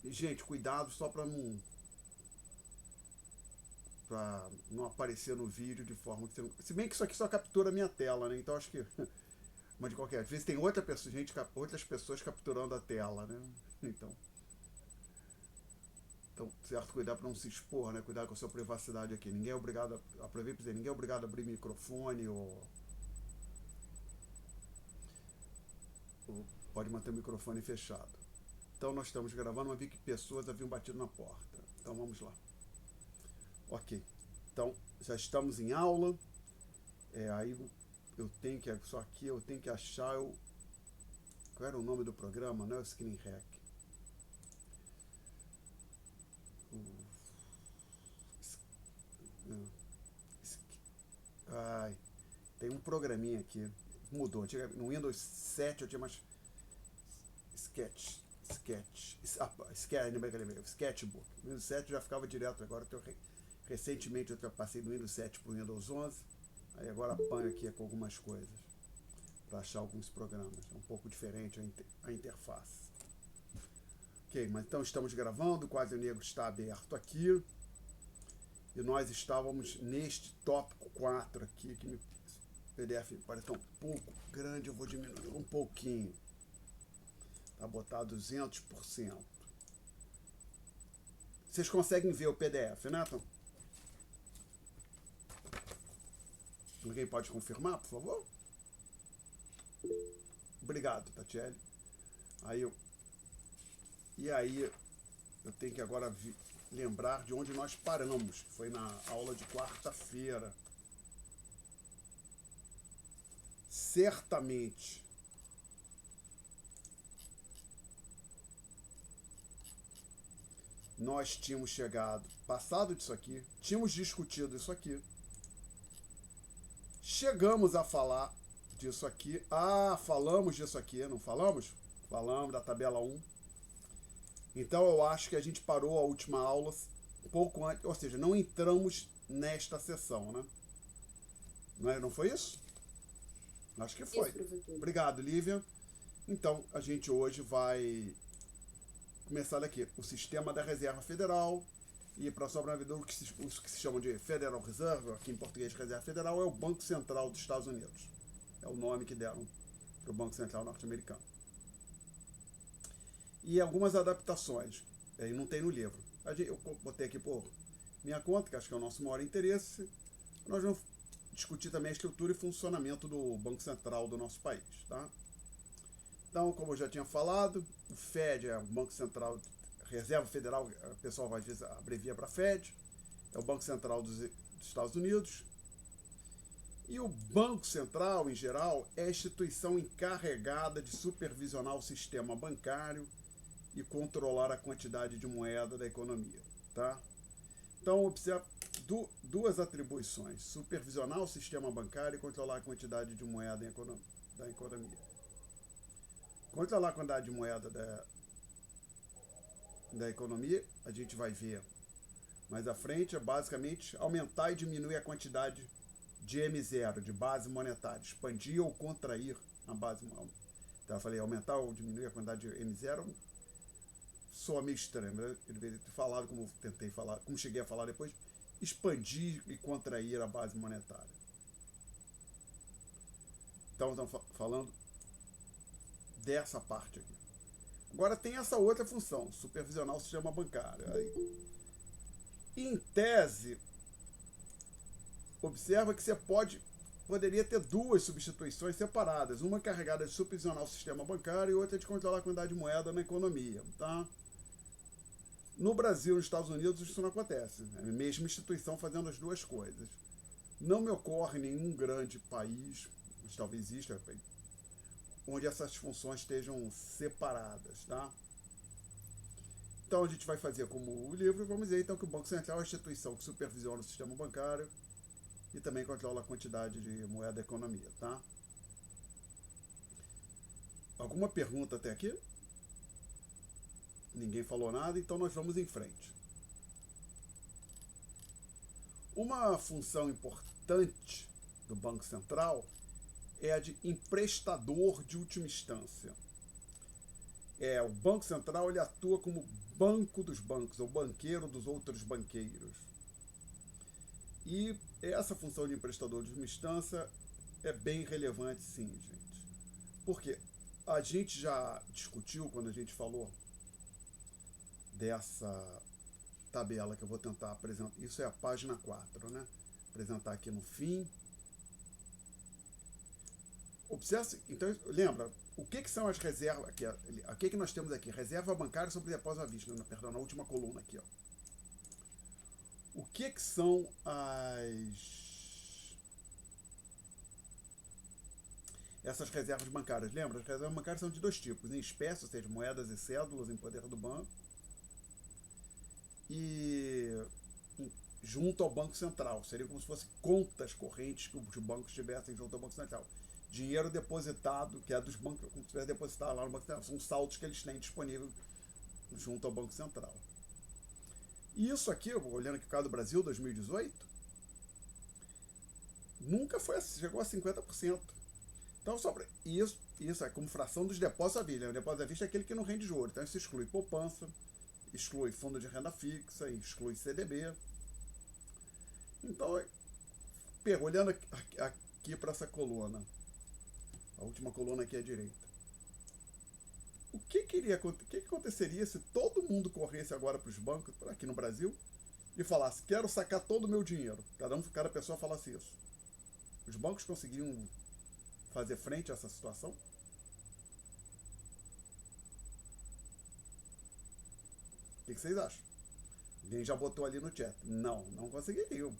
Gente, cuidado só para não aparecer no vídeo de forma que você não... Se bem que isso aqui só captura a minha tela, né? Então acho que... Mas de qualquer vez tem outra pessoa, outras pessoas capturando a tela, né? Então, certo, cuidar para não se expor, né? Cuidar com a sua privacidade aqui. Ninguém é obrigado, aproveito para dizer, ninguém é obrigado a abrir microfone ou pode manter o microfone fechado. Então nós estamos gravando, mas vi que pessoas haviam batido na porta. Então vamos lá. Ok. Então já estamos em aula. Aí eu tenho que. Só aqui eu tenho que achar o. Qual era o nome do programa? Não é o Screen Hack. Ai, tem um programinha aqui. Mudou. No Windows 7 eu tinha mais. Sketchbook. No Windows 7 já ficava direto. Agora recentemente eu passei do Windows 7 para o Windows 11. Aí agora apanho aqui com algumas coisas para achar alguns programas. É um pouco diferente a interface. Ok, mas então estamos gravando, Quase Negro está aberto aqui. E nós estávamos neste tópico 4 aqui, que o PDF parece um pouco grande, eu vou diminuir um pouquinho. Tá, botar 200%. Vocês conseguem ver o PDF, né, Tom? Alguém pode confirmar, por favor? Obrigado, Tatiele. E aí eu tenho que agora lembrar de onde nós paramos, que foi na aula de quarta-feira. Certamente nós tínhamos chegado, passado disso aqui, tínhamos discutido isso aqui, chegamos a falar disso aqui. Falamos disso aqui, não falamos? Falamos da tabela 1. Então eu acho que a gente parou a última aula um pouco antes, ou seja, não entramos nesta sessão, né? Não foi isso? Acho que foi. Isso, professor. Obrigado, Lívia. Então a gente hoje vai começar daqui, o sistema da Reserva Federal. E para sobreviver, os que se chamam de Federal Reserve, aqui em português Reserva Federal, é o Banco Central dos Estados Unidos. É o nome que deram para o Banco Central norte-americano. E algumas adaptações, aí não tem no livro. Eu botei aqui por minha conta, que acho que é o nosso maior interesse. Nós vamos discutir também a estrutura e funcionamento do Banco Central do nosso país, tá? Então, como eu já tinha falado, o FED é o Banco Central, Reserva Federal, o pessoal às vezes abrevia para FED, é o Banco Central dos Estados Unidos. E o Banco Central, em geral, é a instituição encarregada de supervisionar o sistema bancário e controlar a quantidade de moeda da economia, tá? Então, observe duas atribuições: supervisionar o sistema bancário e controlar a quantidade de moeda da economia. Controlar a quantidade de moeda da economia, a gente vai ver mais à frente, é basicamente aumentar e diminuir a quantidade de M0, de base monetária, expandir ou contrair a base monetária. Então eu falei aumentar ou diminuir a quantidade de M0, soa meio estranho, né? Eu deveria ter falado, como tentei falar, como cheguei a falar depois, expandir e contrair a base monetária. Então estamos falando dessa parte aqui. Agora tem essa outra função, supervisionar o sistema bancário. Aí, em tese, observa que você poderia ter duas substituições separadas, uma encarregada de supervisionar o sistema bancário e outra de controlar a quantidade de moeda na economia, tá? No Brasil e nos Estados Unidos isso não acontece, é a mesma instituição fazendo as duas coisas. Não me ocorre nenhum grande país, mas talvez exista, onde essas funções estejam separadas, tá? Então a gente vai fazer como o livro, vamos dizer então que o Banco Central é a instituição que supervisiona o sistema bancário e também controla a quantidade de moeda da economia, tá? Alguma pergunta até aqui? Ninguém falou nada, então nós vamos em frente. Uma função importante do Banco Central é a de emprestador de última instância. O Banco Central ele atua como banco dos bancos, ou banqueiro dos outros banqueiros. E essa função de emprestador de última instância é bem relevante, sim, gente. Porque a gente já discutiu, quando a gente falou dessa tabela que eu vou tentar apresentar, isso é a página 4, né? Apresentar aqui no fim. Observe, então, lembra, o que são as reservas? Aqui, o que nós temos aqui? Reserva bancária sobre depósito à vista, perdão, na última coluna aqui, ó. O que são essas reservas bancárias? Lembra, as reservas bancárias são de dois tipos, em espécie, ou seja, moedas e cédulas em poder do banco, e junto ao Banco Central. Seria como se fossem contas correntes que os bancos tivessem junto ao Banco Central. Dinheiro depositado, que é dos bancos, como se tivesse depositado lá no Banco Central. São saldos que eles têm disponível junto ao Banco Central. E isso aqui, olhando aqui o caso do Brasil, 2018, nunca chegou a 50%. Então, isso é como fração dos depósitos à vista. O depósito à vista é aquele que não rende juros. Então, isso exclui poupança, exclui fundo de renda fixa, exclui CDB. Então, olhando aqui para essa coluna, a última coluna aqui à direita, o que aconteceria se todo mundo corresse agora para os bancos, aqui no Brasil, e falasse, quero sacar todo o meu dinheiro? Cada pessoa falasse isso. Os bancos conseguiriam fazer frente a essa situação? O que vocês acham? Alguém já botou ali no chat. Não conseguiriam.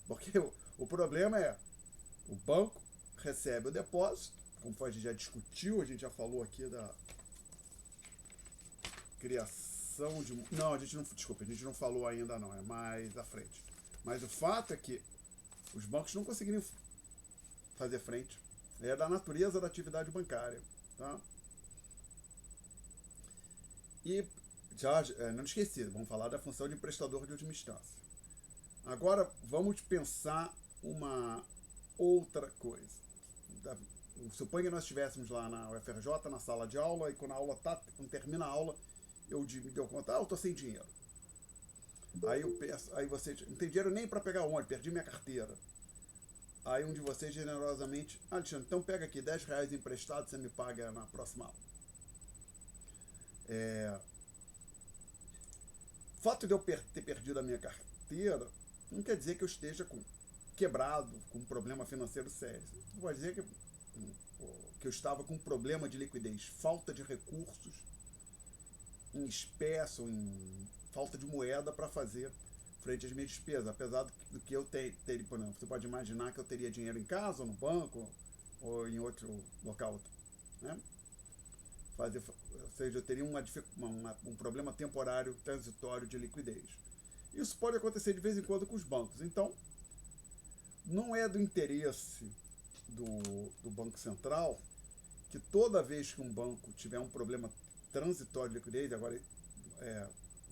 Porque o problema é, o banco recebe o depósito, como a gente já discutiu, a gente já falou aqui da criação de... Não, a gente não falou ainda não, é mais à frente. Mas o fato é que os bancos não conseguiriam fazer frente. É da natureza da atividade bancária. Tá? E não esqueci, vamos falar da função de prestador de última instância. Agora vamos pensar uma outra coisa. Suponha que nós estivéssemos lá na UFRJ, na sala de aula, e quando termina a aula, eu me dou conta, eu estou sem dinheiro. Aí você não tem dinheiro nem para pegar ônibus, perdi minha carteira. Aí um de vocês generosamente, Alexandre, então pega aqui R$10 emprestado, você me paga na próxima aula. O fato de eu ter perdido a minha carteira não quer dizer que eu esteja quebrado, com um problema financeiro sério. Pode dizer que eu estava com um problema de liquidez, falta de recursos em espécie ou em falta de moeda para fazer frente às minhas despesas, apesar do que eu teria, por exemplo, você pode imaginar que eu teria dinheiro em casa, ou no banco, ou em outro local, né? Ou seja, eu teria um problema temporário, transitório de liquidez. Isso pode acontecer de vez em quando com os bancos. Então, não é do interesse do Banco Central que toda vez que um banco tiver um problema transitório de liquidez, agora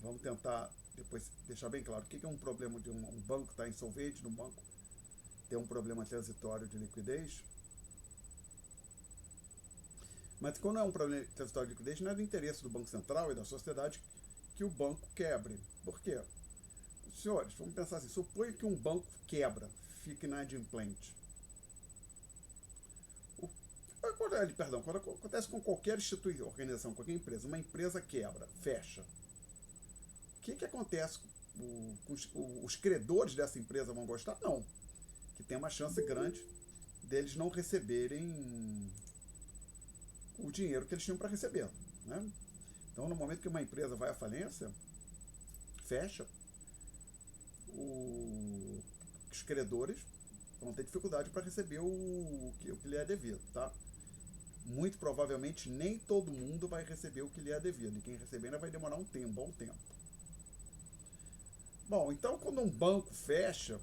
vamos tentar depois deixar bem claro o que é um problema de um banco estar insolvente, um banco ter um problema transitório de liquidez. Mas quando é um problema transitório de liquidez, não é do interesse do Banco Central e da sociedade que o banco quebre. Por quê? Senhores, vamos pensar assim, suponha que um banco quebra, fica inadimplente. Quando acontece com qualquer instituição, organização, qualquer empresa, uma empresa quebra, fecha. O que acontece? Os credores dessa empresa vão gostar? Não. Que tem uma chance grande deles não receberem o dinheiro que eles tinham para receber. Né? Então, no momento que uma empresa vai à falência, fecha, os credores vão ter dificuldade para receber o que lhe é devido. Tá? Muito provavelmente nem todo mundo vai receber o que lhe é devido. E quem receber ainda vai demorar um bom tempo. Bom, então quando um banco fecha,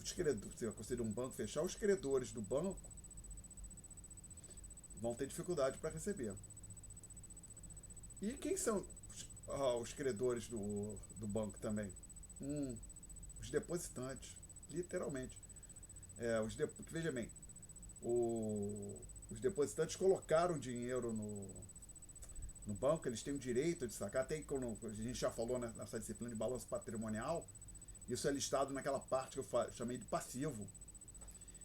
se considerar um banco fechar, os credores do banco vão ter dificuldade para receber. E quem são os credores do banco também? Os depositantes, literalmente. Veja bem, os depositantes colocaram dinheiro no banco, eles têm o direito de sacar, até quando a gente já falou nessa disciplina de balanço patrimonial, isso é listado naquela parte que eu chamei de passivo.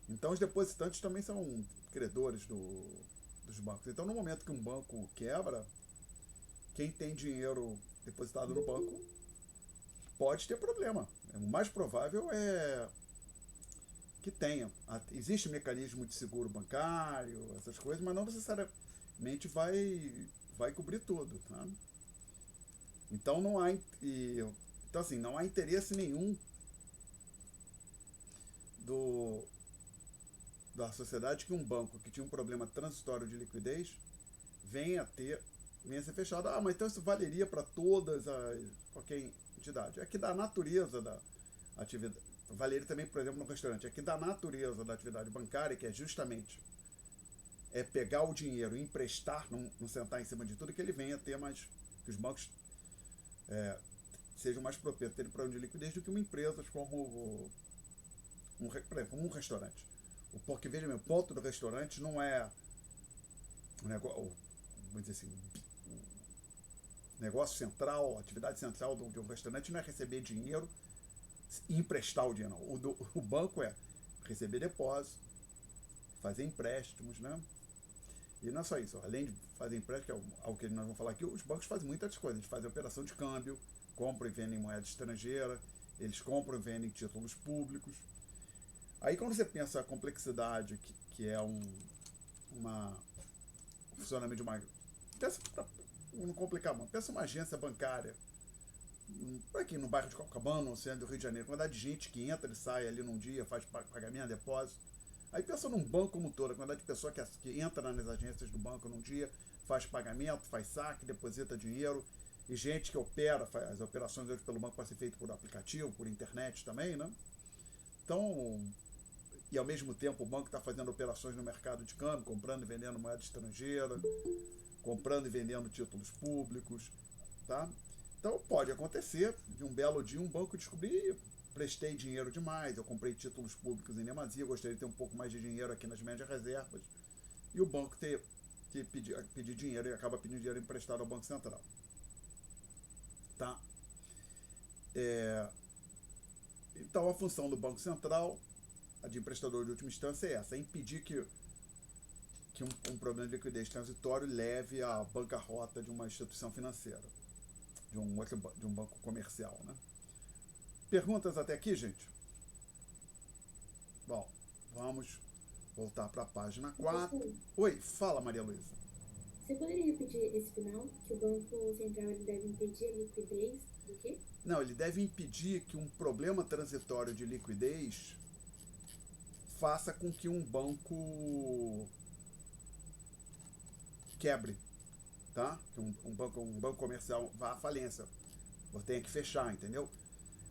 Então os depositantes também são credores dos bancos. Então no momento que um banco quebra, quem tem dinheiro depositado no banco pode ter problema. O mais provável é que tenha. Existe mecanismo de seguro bancário, essas coisas, mas não necessariamente vai cobrir tudo. Tá? Então não há, então, assim, não há interesse nenhum do, da sociedade que um banco que tinha um problema transitório de liquidez venha a ser fechado. Ah, mas então isso valeria para todas as qualquer entidade. É que da natureza da atividade, valeria também, por exemplo, no restaurante, é que da natureza da atividade bancária, que é justamente pegar o dinheiro e emprestar, não sentar em cima de tudo, que ele venha a ter mais, que os bancos sejam mais propensos a terem problema de liquidez do que uma empresa como como um restaurante. Porque, veja bem, o ponto do restaurante não é um negócio, vamos dizer assim, o negócio central, a atividade central de um restaurante não é receber dinheiro e emprestar o dinheiro, não. O banco é receber depósito, fazer empréstimos, né? E não é só isso, além de fazer empréstimo, que é algo que nós vamos falar aqui, os bancos fazem muitas coisas. Eles fazem operação de câmbio, compram e vendem moeda estrangeira, eles compram e vendem títulos públicos. Aí quando você pensa a complexidade que é o funcionamento de uma... Pensa, para não complicar muito, pensa uma agência bancária, aqui no bairro de Copacabana, no centro do Rio de Janeiro, quantidade de gente que entra e sai ali num dia, faz pagamento, depósito. Aí pensa num banco como todo, a quantidade de pessoa que entra nas agências do banco num dia, faz pagamento, faz saque, deposita dinheiro, e gente que opera, faz as operações hoje pelo banco podem ser feitas por aplicativo, por internet também, né? Então, e ao mesmo tempo o banco está fazendo operações no mercado de câmbio, comprando e vendendo moeda estrangeira, comprando e vendendo títulos públicos, tá? Então pode acontecer de um belo dia um banco descobrir: prestei dinheiro demais, eu comprei títulos públicos em demasia, gostaria de ter um pouco mais de dinheiro aqui nas médias reservas, e o banco que pedir dinheiro e acaba pedindo dinheiro emprestado ao Banco Central. Tá? Então a função do Banco Central, a de emprestador de última instância, é essa: é impedir que um problema de liquidez transitório leve à bancarrota de uma instituição financeira, de um banco comercial. Né? Perguntas até aqui, gente? Bom, vamos voltar para a página 4. Oi, fala, Maria Luísa. Você poderia repetir esse final? Que o Banco Central ele deve impedir a liquidez do quê? Não, ele deve impedir que um problema transitório de liquidez faça com que um banco quebre, tá? Que um banco comercial vá à falência, ou tenha que fechar, entendeu?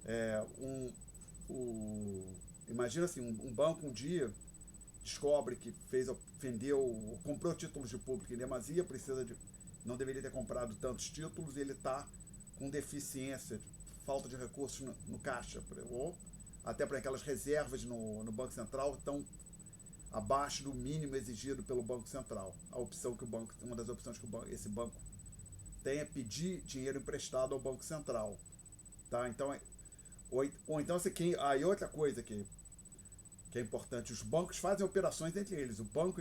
É, imagina assim, um banco um dia descobre que comprou títulos de público em demasia, não deveria ter comprado tantos títulos, e ele está com deficiência, falta de recursos no caixa, ou até para aquelas reservas no Banco Central estão abaixo do mínimo exigido pelo Banco Central. Uma das opções que esse banco tem é pedir dinheiro emprestado ao Banco Central. Tá? Então, ou então, aí outra coisa que é importante: os bancos fazem operações entre eles. O banco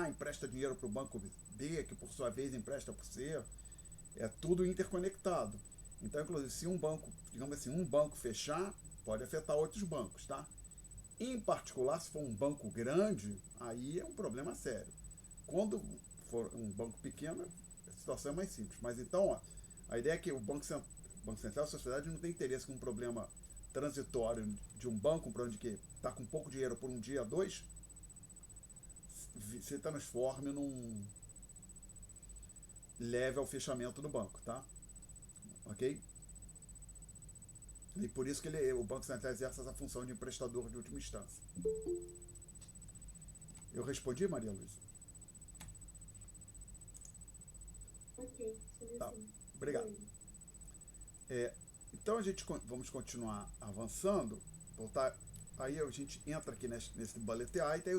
empresta dinheiro para o banco B, que por sua vez empresta para o C. É tudo interconectado. Então, inclusive, se digamos assim, um banco fechar, pode afetar outros bancos, tá? Em particular, se for um banco grande, aí é um problema sério. Quando for um banco pequeno, a situação é mais simples. Mas então, a ideia é que o Banco Central, a sociedade, não tem interesse com um problema transitório de um banco, um problema de que está com pouco dinheiro por um dia, dois, se transforme leve ao fechamento do banco, tá? Ok? E por isso que o Banco Central exerce essa função de emprestador de última instância. Eu respondi, Maria Luísa? Ok, Tá, sim. obrigado. Então vamos continuar avançando, voltar. Aí a gente entra aqui nesse bullet item, aí a gente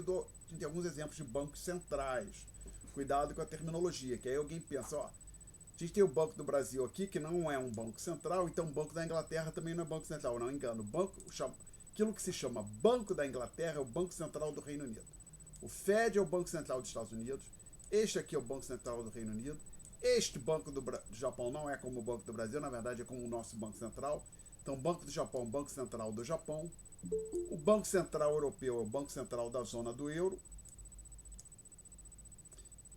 tem alguns exemplos de bancos centrais. Cuidado com a terminologia, que aí alguém pensa, A gente tem o Banco do Brasil aqui, que não é um banco central, então o Banco da Inglaterra também não é banco central, não engano. Aquilo que se chama Banco da Inglaterra é o Banco Central do Reino Unido. O Fed é o Banco Central dos Estados Unidos, este aqui é o Banco Central do Reino Unido, este Banco do Japão não é como o Banco do Brasil, na verdade é como o nosso Banco Central. Então, o Banco do Japão, Banco Central do Japão. O Banco Central Europeu é o Banco Central da zona do euro.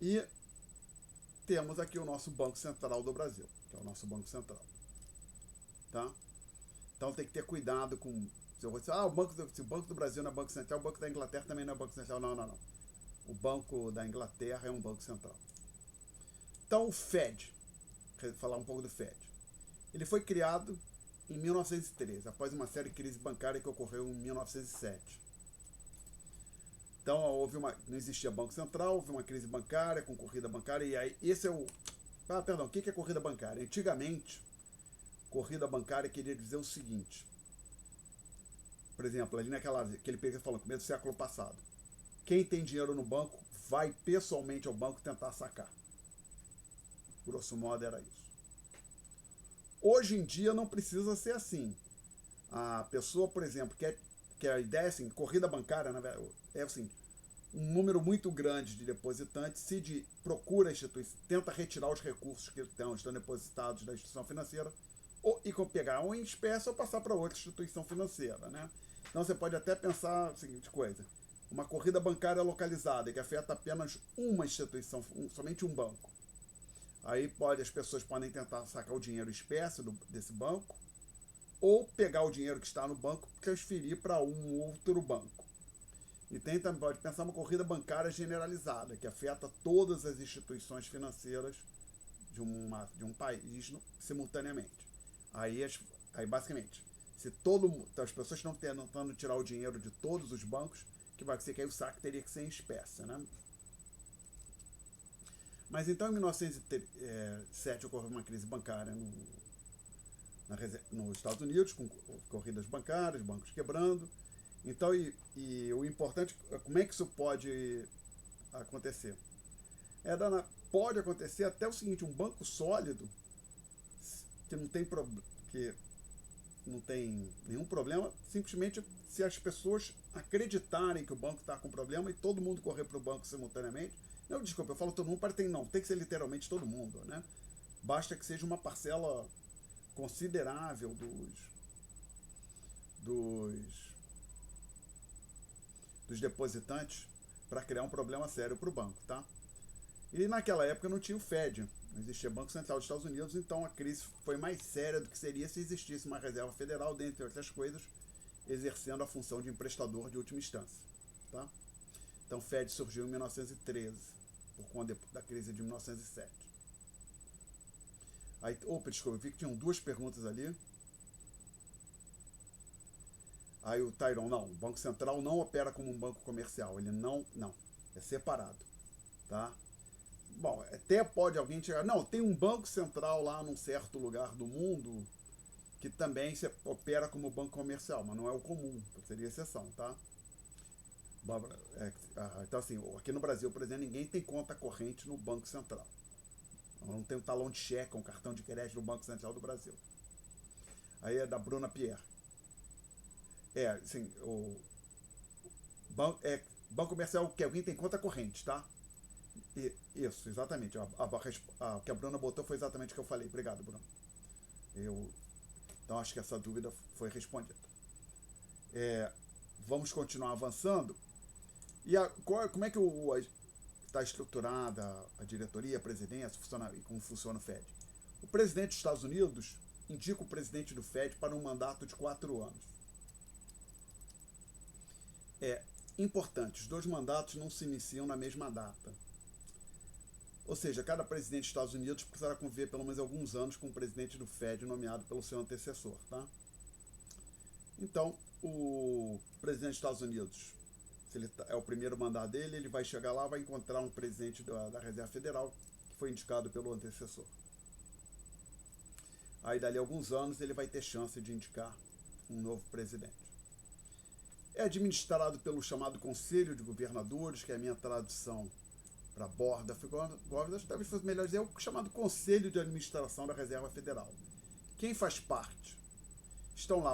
E temos aqui o nosso Banco Central do Brasil, que é o nosso Banco Central. Tá? Então, tem que ter cuidado com... Se eu vou dizer, se o Banco do Brasil não é Banco Central, o Banco da Inglaterra também não é Banco Central. Não, não, não. O Banco da Inglaterra é um Banco Central. Então, o Fed, quero falar um pouco do Fed. Ele foi criado em 1913, após uma série de crise bancária que ocorreu em 1907. Então, não existia Banco Central, houve uma crise bancária, com corrida bancária, e aí, esse é o... o que é corrida bancária? Antigamente, corrida bancária queria dizer o seguinte, por exemplo, ali aquele período que falou, começo do século passado, quem tem dinheiro no banco vai pessoalmente ao banco tentar sacar. Grosso modo era isso. Hoje em dia não precisa ser assim. A pessoa, por exemplo, que a ideia é assim, corrida bancária, é assim, um número muito grande de depositantes procura a instituição, tenta retirar os recursos que estão depositados da instituição financeira e pegar ou em espécie ou passar para outra instituição financeira, né? Então você pode até pensar a seguinte coisa, uma corrida bancária localizada que afeta apenas uma instituição, somente um banco. Aí as pessoas podem tentar sacar o dinheiro em espécie desse banco ou pegar o dinheiro que está no banco e transferir para um outro banco. E também pode pensar uma corrida bancária generalizada, que afeta todas as instituições financeiras de um país simultaneamente. Aí basicamente, se as pessoas estão tentando tirar o dinheiro de todos os bancos, que vai ser que aí o saque teria que ser em espécie, né? Mas então, em 1907, ocorreu uma crise bancária nos Estados Unidos, com corridas bancárias, bancos quebrando. Então, e o importante, como é que isso pode acontecer? Pode acontecer até o seguinte, um banco sólido, que não tem nenhum problema, simplesmente se as pessoas acreditarem que o banco está com problema e todo mundo correr para o banco simultaneamente. Não, desculpa, eu falo todo mundo, tem que ser literalmente todo mundo, né? Basta que seja uma parcela considerável dos depositantes para criar um problema sério para o banco, tá? E naquela época não tinha o Fed, não existia Banco Central dos Estados Unidos, então a crise foi mais séria do que seria se existisse uma Reserva Federal, dentre outras coisas, exercendo a função de emprestador de última instância, tá? Então o Fed surgiu em 1913, por conta da crise de 1907. Aí, desculpa, eu vi que tinham duas perguntas ali. Aí o Tyron, não, o Banco Central não opera como um banco comercial, ele não, é separado, tá? Bom, até pode alguém chegar, não, tem um banco central lá num certo lugar do mundo que também opera como banco comercial, mas não é o comum, seria exceção, tá? Então assim, aqui no Brasil, por exemplo, ninguém tem conta corrente no Banco Central. Não tem um talão de cheque, um cartão de crédito no Banco Central do Brasil. Aí é da Bruna Pierre. Assim, banco comercial que alguém tem conta corrente, tá? Isso, exatamente. O que a Bruna botou foi exatamente o que eu falei. Obrigado, Bruno. Então acho que essa dúvida foi respondida. Vamos continuar avançando. E como é que está estruturada a diretoria, a presidência, e como funciona o Fed? O presidente dos Estados Unidos indica o presidente do Fed para um mandato de 4 anos. É importante, os 2 mandatos não se iniciam na mesma data. Ou seja, cada presidente dos Estados Unidos precisará conviver pelo menos alguns anos com o presidente do Fed nomeado pelo seu antecessor, tá? Então, o presidente dos Estados Unidos, se ele é o primeiro mandato dele, ele vai chegar lá, vai encontrar um presidente da Reserva Federal que foi indicado pelo antecessor. Aí, dali a alguns anos, ele vai ter chance de indicar um novo presidente. É administrado pelo chamado Conselho de Governadores, que é a minha tradução para a Board of Governors, talvez fosse melhor dizer, é o chamado Conselho de Administração da Reserva Federal. Quem faz parte? Estão lá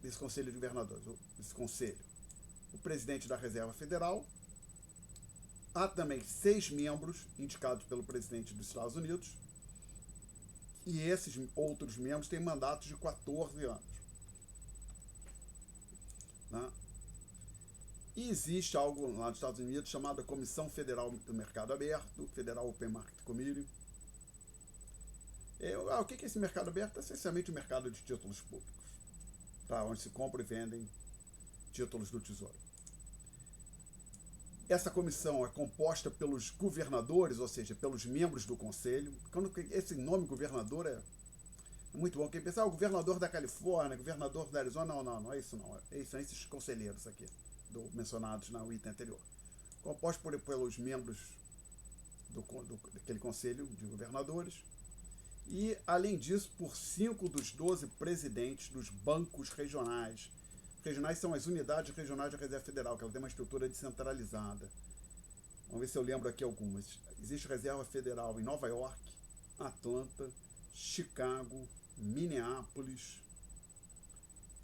esse Conselho de Governadores, esse Conselho, o presidente da Reserva Federal, há também 6 membros indicados pelo presidente dos Estados Unidos, e esses outros membros têm mandatos de 14 anos. Né? E existe algo lá nos Estados Unidos chamado Comissão Federal do Mercado Aberto, Federal Open Market Committee. O que é esse mercado aberto? É essencialmente o mercado de títulos públicos, tá? Onde se compra e vendem títulos do Tesouro. Essa comissão é composta pelos governadores, ou seja, pelos membros do conselho. Esse nome governador é muito bom. Quem pensa, o governador da Califórnia, governador da Arizona, não é isso não. São esses conselheiros aqui, mencionados na item anterior. Composto pelos membros daquele conselho de governadores. E, além disso, por 5 dos 12 presidentes dos bancos regionais. Regionais são as unidades regionais da Reserva Federal, que ela tem uma estrutura descentralizada. Vamos ver se eu lembro aqui algumas. Existe Reserva Federal em Nova York, Atlanta, Chicago, Minneapolis,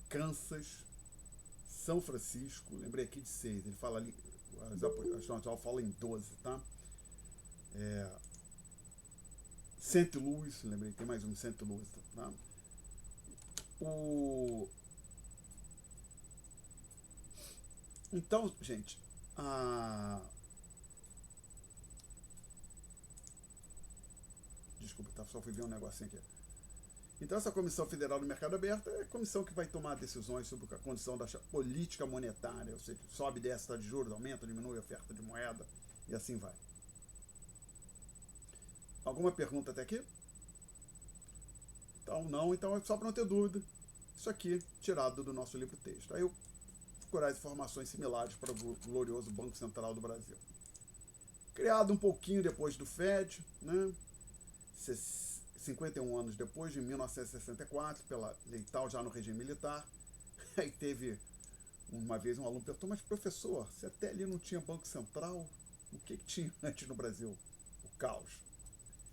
Kansas, São Francisco. Lembrei aqui de 6. Ele fala ali, a fala em 12, tá? St. Louis, lembrei, tem mais um St. Louis, tá? Então, gente, desculpa, só fui ver um negocinho aqui. Então, essa Comissão Federal do Mercado Aberto é a comissão que vai tomar decisões sobre a condição da política monetária, ou seja, sobe e desce, de juros, aumenta, diminui a oferta de moeda, e assim vai. Alguma pergunta até aqui? Então, não. Então, é só para não ter dúvida. Isso aqui, tirado do nosso livro-texto. Aí eu procurar as informações similares para o glorioso Banco Central do Brasil. Criado um pouquinho depois do FED, né? 51 anos depois, de 1964, pela lei tal, já no regime militar. Aí teve, uma vez, um aluno perguntou, mas professor, se até ali não tinha Banco Central, o que tinha antes no Brasil? O caos.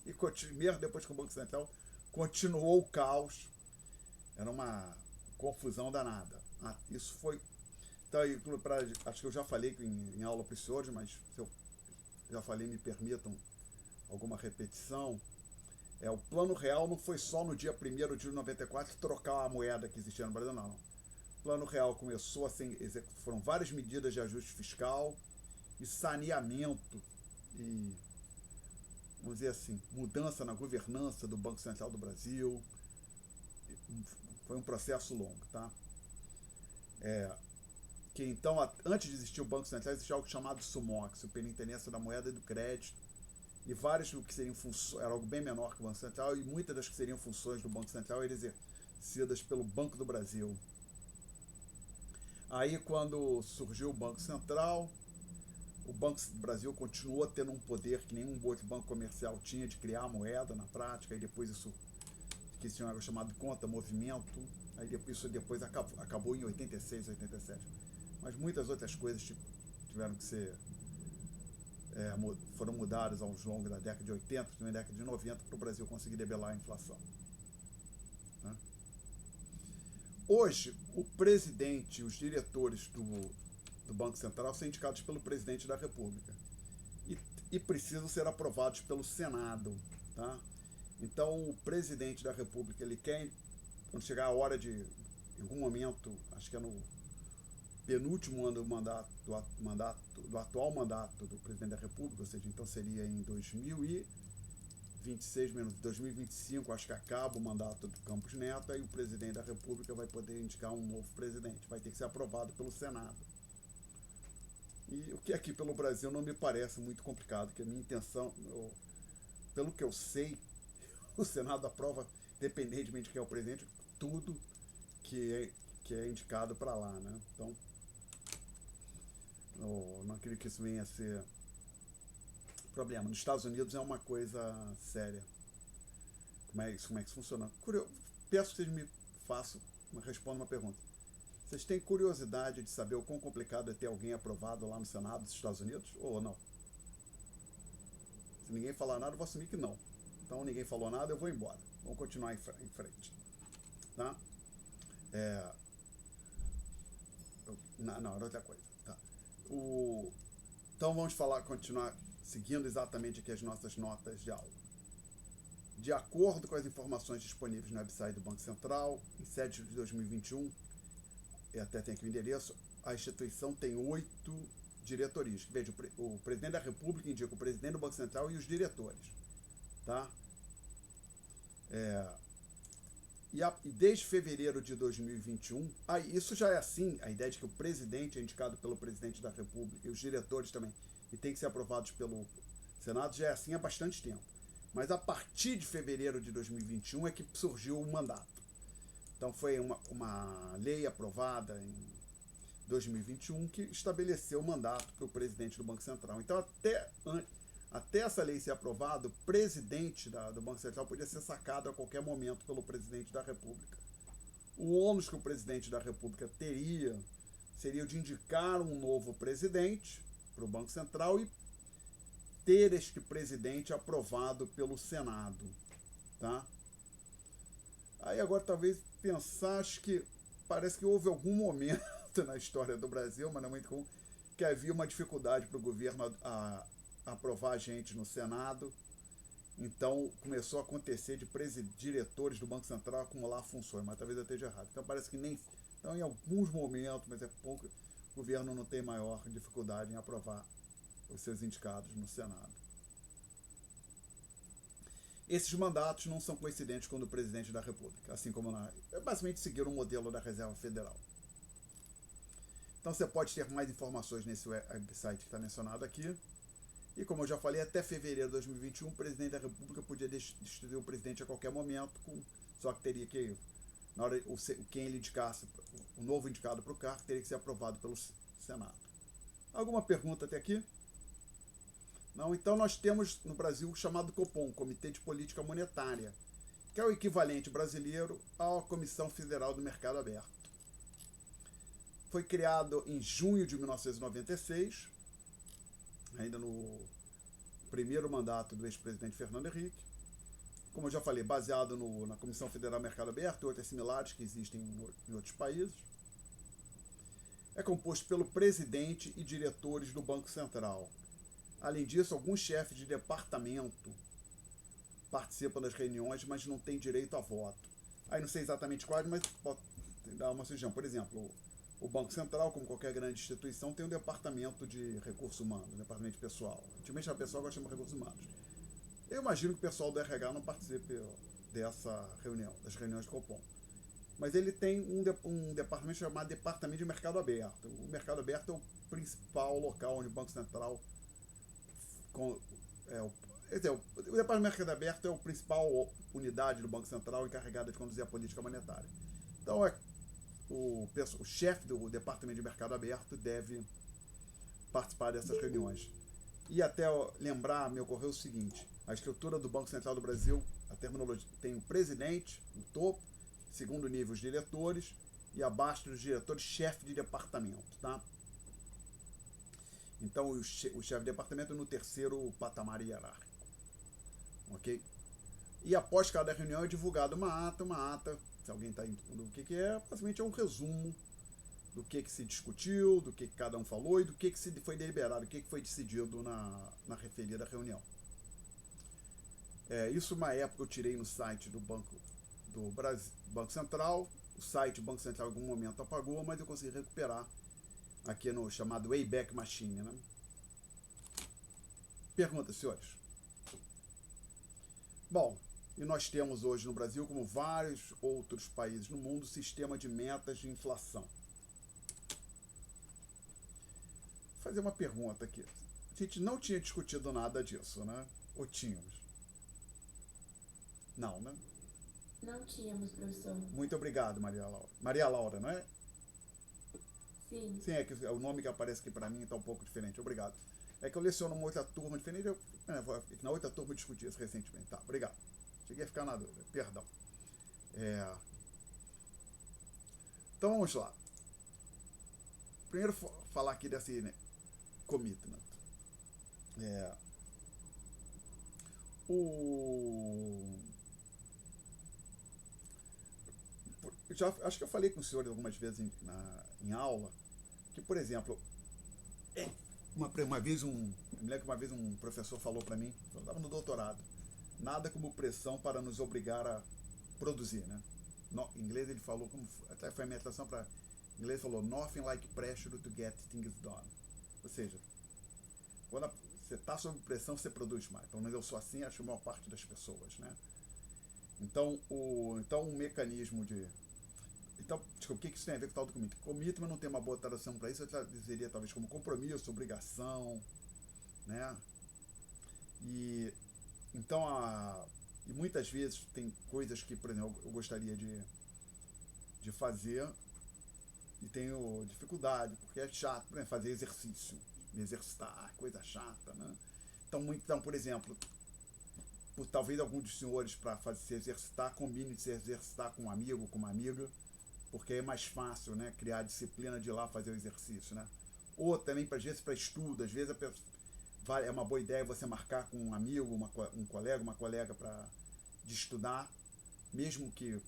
E mesmo depois que o Banco Central continuou o caos, era uma confusão danada. Isso foi... Então, acho que eu já falei em aula para os senhores, mas se eu já falei, me permitam alguma repetição. O Plano Real não foi só no dia 1º de 94 trocar a moeda que existia no Brasil, não. O Plano Real começou assim, foram várias medidas de ajuste fiscal e saneamento e, vamos dizer assim, mudança na governança do Banco Central do Brasil. Foi um processo longo, tá? Que então, antes de existir o Banco Central, existia algo chamado SUMOC, Superintendência da Moeda e do Crédito, e várias do que seriam funções, era algo bem menor que o Banco Central, e muitas das que seriam funções do Banco Central eram exercidas pelo Banco do Brasil. Aí, quando surgiu o Banco Central, o Banco do Brasil continuou tendo um poder que nenhum outro banco comercial tinha de criar moeda na prática, e depois isso, que tinha algo chamado conta-movimento, aí isso depois acabou em 86, 87. Mas muitas outras coisas tiveram que ser... foram mudadas ao longo da década de 80, também da década de 90, para o Brasil conseguir debelar a inflação. Né? Hoje, o presidente e os diretores do Banco Central são indicados pelo presidente da República e precisam ser aprovados pelo Senado. Tá? Então, o presidente da República, ele quer, quando chegar a hora de, em algum momento, acho que é no penúltimo ano do atual mandato do presidente da República, ou seja, então seria em 2026, menos 2025, acho que acaba o mandato do Campos Neto, aí o presidente da República vai poder indicar um novo presidente, vai ter que ser aprovado pelo Senado. E o que aqui pelo Brasil não me parece muito complicado, porque a minha intenção, pelo que eu sei, o Senado aprova, independentemente de quem é o presidente, tudo que é indicado para lá, né? Então, não acredito que isso venha a ser problema. Nos Estados Unidos é uma coisa séria. Como é que isso funciona? Peço que vocês me respondam uma pergunta. Vocês têm curiosidade de saber o quão complicado é ter alguém aprovado lá no Senado dos Estados Unidos ou não? Se ninguém falar nada, eu vou assumir que não. Então ninguém falou nada, eu vou embora. Vamos continuar em frente. Tá? Não, era outra coisa. Tá. Então vamos continuar seguindo exatamente aqui as nossas notas de aula. De acordo com as informações disponíveis no website do Banco Central, em 7 de 2021, e até tem aqui o endereço, a instituição tem 8 diretorias. Veja, o presidente da República indica o presidente do Banco Central e os diretores. Tá? E desde fevereiro de 2021, isso já é assim, a ideia de que o presidente é indicado pelo presidente da República e os diretores também, e tem que ser aprovados pelo Senado, já é assim há bastante tempo. Mas a partir de fevereiro de 2021 é que surgiu o mandato. Então foi uma lei aprovada em 2021 que estabeleceu o mandato para o presidente do Banco Central. Então até essa lei ser aprovada, o presidente do Banco Central podia ser sacado a qualquer momento pelo presidente da República. O ônus que o presidente da República teria seria o de indicar um novo presidente para o Banco Central e ter este presidente aprovado pelo Senado. Tá? Aí agora talvez pensar, acho que parece que houve algum momento na história do Brasil, mas não é muito comum, que havia uma dificuldade para o governo a aprovar gente no Senado. Então começou a acontecer de diretores do Banco Central acumular funções, mas talvez eu esteja errado. Então parece que nem. Então, em alguns momentos, mas é pouco, o governo não tem maior dificuldade em aprovar os seus indicados no Senado. Esses mandatos não são coincidentes com o do presidente da República, assim como basicamente seguiram o modelo da Reserva Federal. Então você pode ter mais informações nesse website que está mencionado aqui. E como eu já falei, até fevereiro de 2021, o presidente da República podia destituir o presidente a qualquer momento, só que teria que, na hora quem ele indicasse, o novo indicado para o cargo, teria que ser aprovado pelo Senado. Alguma pergunta até aqui? Não? Então nós temos no Brasil o chamado Copom, Comitê de Política Monetária, que é o equivalente brasileiro à Comissão Federal do Mercado Aberto. Foi criado em junho de 1996, ainda no primeiro mandato do ex-presidente Fernando Henrique. Como eu já falei, baseado na Comissão Federal do Mercado Aberto e outras similares que existem em outros países. É composto pelo presidente e diretores do Banco Central. Além disso, alguns chefes de departamento participam das reuniões, mas não têm direito a voto. Aí não sei exatamente quais, mas pode dar uma sugestão. Por exemplo, o Banco Central, como qualquer grande instituição, tem um departamento de recursos humanos, um departamento de pessoal. Antigamente a pessoal agora chama de recursos humanos. Eu imagino que o pessoal do RH não participe dessa reunião, das reuniões do Copom. Mas ele tem um departamento chamado Departamento de Mercado Aberto. O Mercado Aberto é o principal local onde o Banco Central... o Departamento de Mercado Aberto é a principal unidade do Banco Central encarregada de conduzir a política monetária. Então, o chefe do Departamento de Mercado Aberto deve participar dessas reuniões. E até lembrar, me ocorreu o seguinte: a estrutura do Banco Central do Brasil, a terminologia, tem o presidente, no topo, segundo nível os diretores, e abaixo dos diretores, chefe de departamento. Tá? Então, o chefe de departamento é no terceiro patamar hierárquico. Ok? E após cada reunião é divulgada uma ata, se alguém está entendendo o que é, basicamente é um resumo do que se discutiu, do que cada um falou e do que foi deliberado, o que foi decidido na referida reunião. Isso uma época eu tirei no site do Banco Central. O site do Banco Central em algum momento apagou, mas eu consegui recuperar aqui no chamado Wayback Machine. Né? Perguntas, senhores? Bom, e nós temos hoje no Brasil, como vários outros países no mundo, sistema de metas de inflação. Vou fazer uma pergunta aqui. A gente não tinha discutido nada disso, né? Ou tínhamos? Não, né? Não tínhamos, professor. Muito obrigado, Maria Laura. Maria Laura, não é? Sim. Sim, que o nome que aparece aqui para mim está um pouco diferente. Obrigado. É que eu leciono uma outra turma diferente. Na outra turma eu discuti isso recentemente. Tá, obrigado. Cheguei a ficar na dúvida. Perdão. Então vamos lá. Primeiro falar aqui desse commitment. Acho que eu falei com o senhor algumas vezes em aula que, por exemplo, eu me lembro que uma vez um professor falou para mim, eu estava no doutorado, nada como pressão para nos obrigar a produzir, né? Em inglês ele falou, até foi a minha tradução para inglês, ele falou nothing like pressure to get things done. Ou seja, quando você está sob pressão, você produz mais. Pelo menos eu sou assim, acho que a maior parte das pessoas, né? Então, um mecanismo de... Então, desculpa, o que isso tem a ver com o tal do commitment? Commitment não tem uma boa tradução para isso, eu traduziria talvez como compromisso, obrigação, né? E então, e muitas vezes tem coisas que, por exemplo, eu gostaria de fazer e tenho dificuldade, porque é chato, por exemplo, fazer exercício, me exercitar, coisa chata, né? Então, por exemplo, talvez algum dos senhores, para se exercitar, combine de se exercitar com um amigo, com uma amiga, porque é mais fácil, né, criar a disciplina de ir lá fazer o exercício, né? Ou também, às vezes, para estudo, às vezes é uma boa ideia você marcar com um amigo, um colega, uma colega de estudar, mesmo que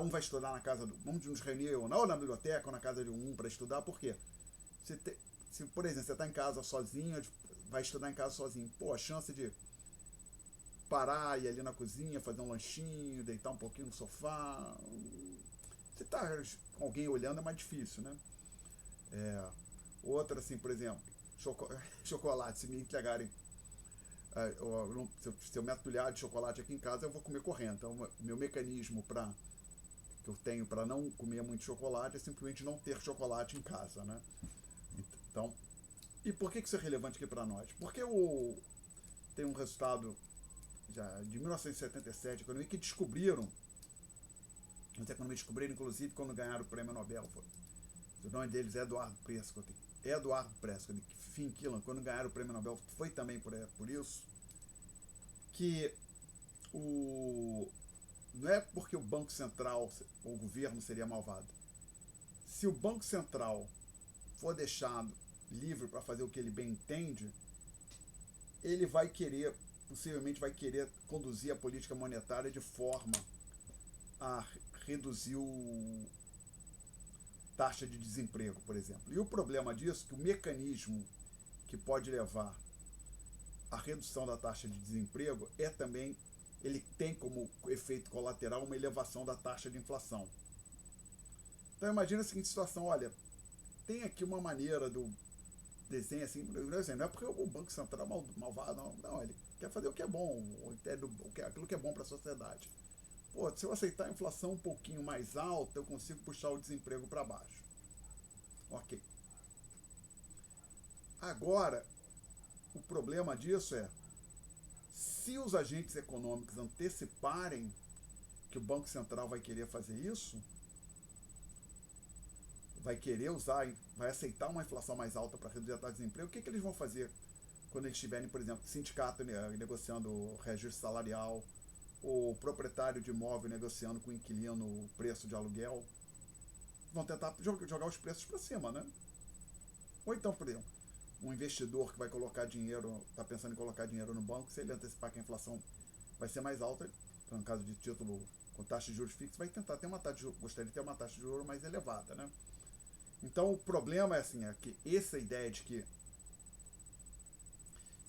um vai estudar na casa vamos nos reunir ou na biblioteca ou na casa de um para estudar, por quê? Se, por exemplo, você está em casa sozinho, vai estudar em casa sozinho, pô, a chance de parar, ir ali na cozinha, fazer um lanchinho, deitar um pouquinho no sofá, se tá com alguém olhando é mais difícil, né? Outra, assim, por exemplo, chocolate, se me entregarem, se eu me atulhar de chocolate aqui em casa, eu vou comer correndo. Então, meu mecanismo que eu tenho para não comer muito chocolate é simplesmente não ter chocolate em casa, né? Então, e por que isso é relevante aqui para nós? Porque tem um resultado já de 1977, economia, que descobriram, os economistas descobriram, inclusive, quando ganharam o prêmio Nobel. O nome deles é Edward Prescott. E Finn Killen, quando ganharam o prêmio Nobel, foi também por isso, que não é porque o Banco Central ou o governo seria malvado. Se o Banco Central for deixado livre para fazer o que ele bem entende, ele possivelmente vai querer conduzir a política monetária de forma a reduzir taxa de desemprego, por exemplo. E o problema disso é que o mecanismo que pode levar à redução da taxa de desemprego ele tem como efeito colateral uma elevação da taxa de inflação. Então imagina a seguinte situação, olha, tem aqui uma maneira do desenho assim, não é porque o Banco Central é malvado, não, ele quer fazer o que é bom, aquilo que é bom para a sociedade. Pô, se eu aceitar a inflação um pouquinho mais alta, eu consigo puxar o desemprego para baixo. Ok. Agora, o problema disso é, se os agentes econômicos anteciparem que o Banco Central vai querer fazer isso, vai aceitar uma inflação mais alta para reduzir a taxa de desemprego, o que eles vão fazer quando eles estiverem, por exemplo, sindicato negociando reajuste salarial, ou proprietário de imóvel negociando com o inquilino o preço de aluguel? Vão tentar jogar os preços para cima, né? Ou então, por exemplo, um investidor que vai colocar dinheiro, está pensando em colocar dinheiro no banco, se ele antecipar que a inflação vai ser mais alta, no caso de título com taxa de juros fixa, vai tentar gostaria de ter uma taxa de juros mais elevada, né? Então o problema é que essa ideia de que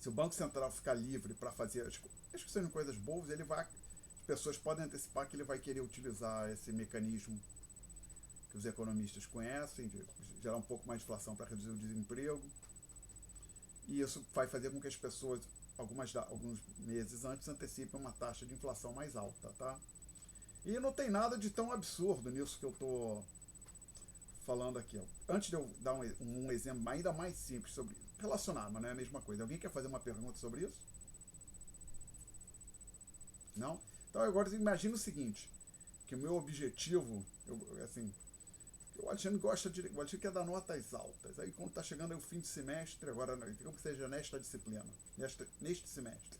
se o Banco Central ficar livre para fazer as que sejam coisas boas, as pessoas podem antecipar que ele vai querer utilizar esse mecanismo que os economistas conhecem, de gerar um pouco mais de inflação para reduzir o desemprego. E isso vai fazer com que as pessoas, alguns meses antes, antecipem uma taxa de inflação mais alta, tá? E não tem nada de tão absurdo nisso que eu estou falando aqui. Antes de eu dar um exemplo ainda mais simples sobre relacionado, mas não é a mesma coisa. Alguém quer fazer uma pergunta sobre isso? Não? Então agora imagina o seguinte, que o meu objetivo, o Alexandre o Alexandre quer dar notas altas. Aí quando está chegando aí o fim de semestre, agora, digamos que seja nesta disciplina, neste semestre,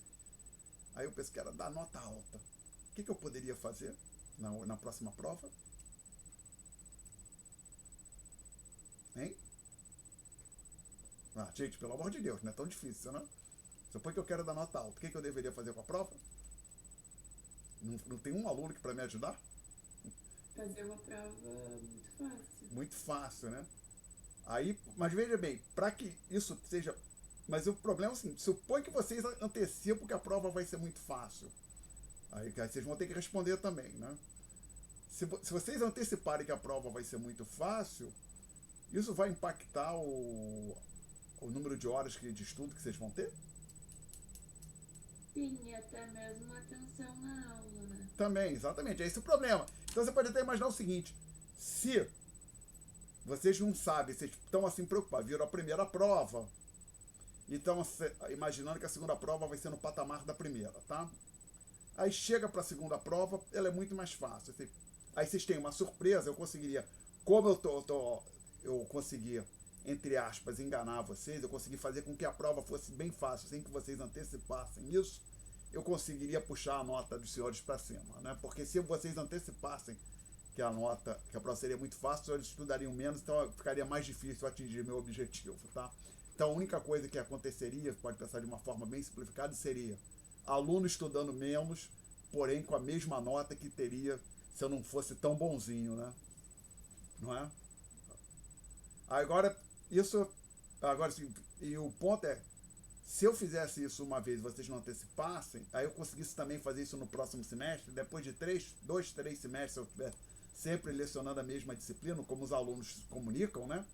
aí eu penso que era dar nota alta. O que eu poderia fazer na próxima prova? Hein? Gente, pelo amor de Deus, não é tão difícil, né? Supõe que eu quero dar nota alta. O que eu deveria fazer com a prova? Não tem um aluno que para me ajudar? Fazer uma prova muito fácil. Muito fácil, né? Aí, mas veja bem, para que isso seja... Mas o problema é o seguinte, supõe que vocês antecipam que a prova vai ser muito fácil. Aí vocês vão ter que responder também, né? Se vocês anteciparem que a prova vai ser muito fácil, isso vai impactar o número de horas de estudo que vocês vão ter? Sim, e até mesmo atenção na aula, né? Também, exatamente. É esse o problema. Então você pode até imaginar o seguinte, se vocês não sabem, vocês estão assim preocupados, viram a primeira prova, e estão imaginando que a segunda prova vai ser no patamar da primeira, tá? Aí chega para a segunda prova, ela é muito mais fácil. Aí vocês têm uma surpresa, eu conseguiria, como eu conseguia, entre aspas, enganar vocês, eu consegui fazer com que a prova fosse bem fácil, sem que vocês antecipassem isso, eu conseguiria puxar a nota dos senhores para cima, né? Porque se vocês antecipassem que a prova seria muito fácil, os senhores estudariam menos, então ficaria mais difícil atingir meu objetivo, tá? Então a única coisa que aconteceria, pode pensar de uma forma bem simplificada, seria aluno estudando menos, porém com a mesma nota que teria se eu não fosse tão bonzinho, né? Não é? Agora, sim, e o ponto é, se eu fizesse isso uma vez e vocês não antecipassem, aí eu conseguisse também fazer isso no próximo semestre, depois de 2, 3 semestres, se eu estiver sempre lecionando a mesma disciplina, como os alunos se comunicam, né?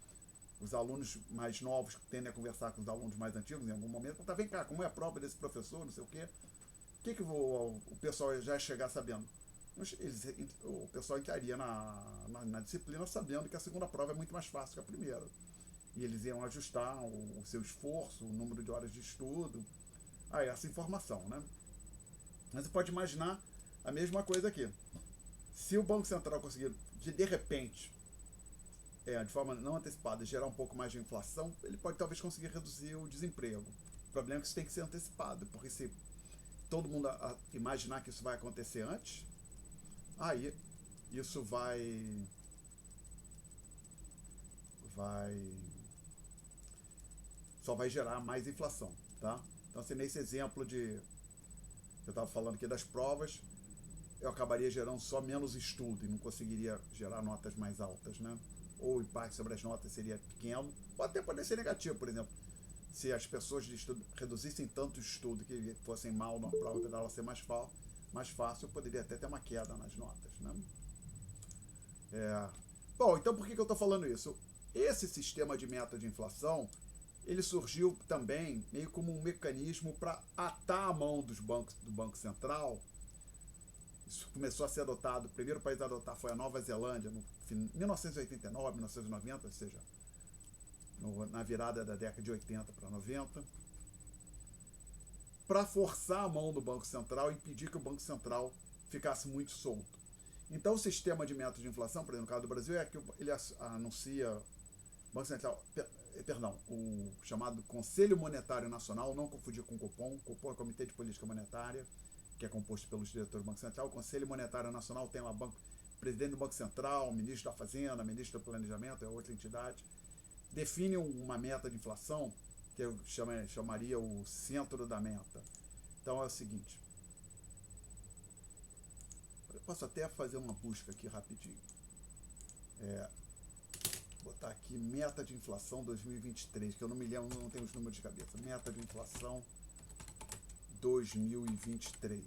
Os alunos mais novos tendem a conversar com os alunos mais antigos em algum momento, tá, vem cá, como é a prova desse professor, não sei o quê. O que o pessoal já chegar sabendo? O pessoal entraria na disciplina sabendo que a segunda prova é muito mais fácil que a primeira. E eles iam ajustar o seu esforço, o número de horas de estudo, a essa informação, né? Mas você pode imaginar a mesma coisa aqui. Se o Banco Central conseguir, de repente, de forma não antecipada, gerar um pouco mais de inflação, ele pode talvez conseguir reduzir o desemprego. O problema é que isso tem que ser antecipado, porque se todo mundo imaginar que isso vai acontecer antes, aí isso só vai gerar mais inflação, tá? Então, assim, nesse exemplo que eu estava falando aqui das provas, eu acabaria gerando só menos estudo e não conseguiria gerar notas mais altas, né? Ou o impacto sobre as notas seria pequeno, ou até poderia ser negativo, por exemplo. Se as pessoas de estudo reduzissem tanto o estudo que fossem mal na prova, para ela ser mais fácil, eu poderia até ter uma queda nas notas, né? Bom, então por que eu estou falando isso? Esse sistema de meta de inflação, ele surgiu também meio como um mecanismo para atar a mão do Banco Central. Isso começou a ser adotado, o primeiro país a adotar foi a Nova Zelândia, em 1989, 1990, ou seja, na virada da década de 80 para 90, para forçar a mão do Banco Central e impedir que o Banco Central ficasse muito solto. Então, o sistema de meta de inflação, por exemplo, no caso do Brasil, é que ele anuncia, Banco Central, o chamado Conselho Monetário Nacional, não confundir com o Copom. O Copom é o Comitê de Política Monetária, que é composto pelos diretores do Banco Central. O Conselho Monetário Nacional tem lá presidente do Banco Central, ministro da Fazenda, ministro do Planejamento, é outra entidade. Define uma meta de inflação, que eu chamaria o centro da meta. Então é o seguinte, eu posso até fazer uma busca aqui rapidinho. Botar aqui meta de inflação 2023, que eu não me lembro, não tenho os números de cabeça. Meta de inflação 2023.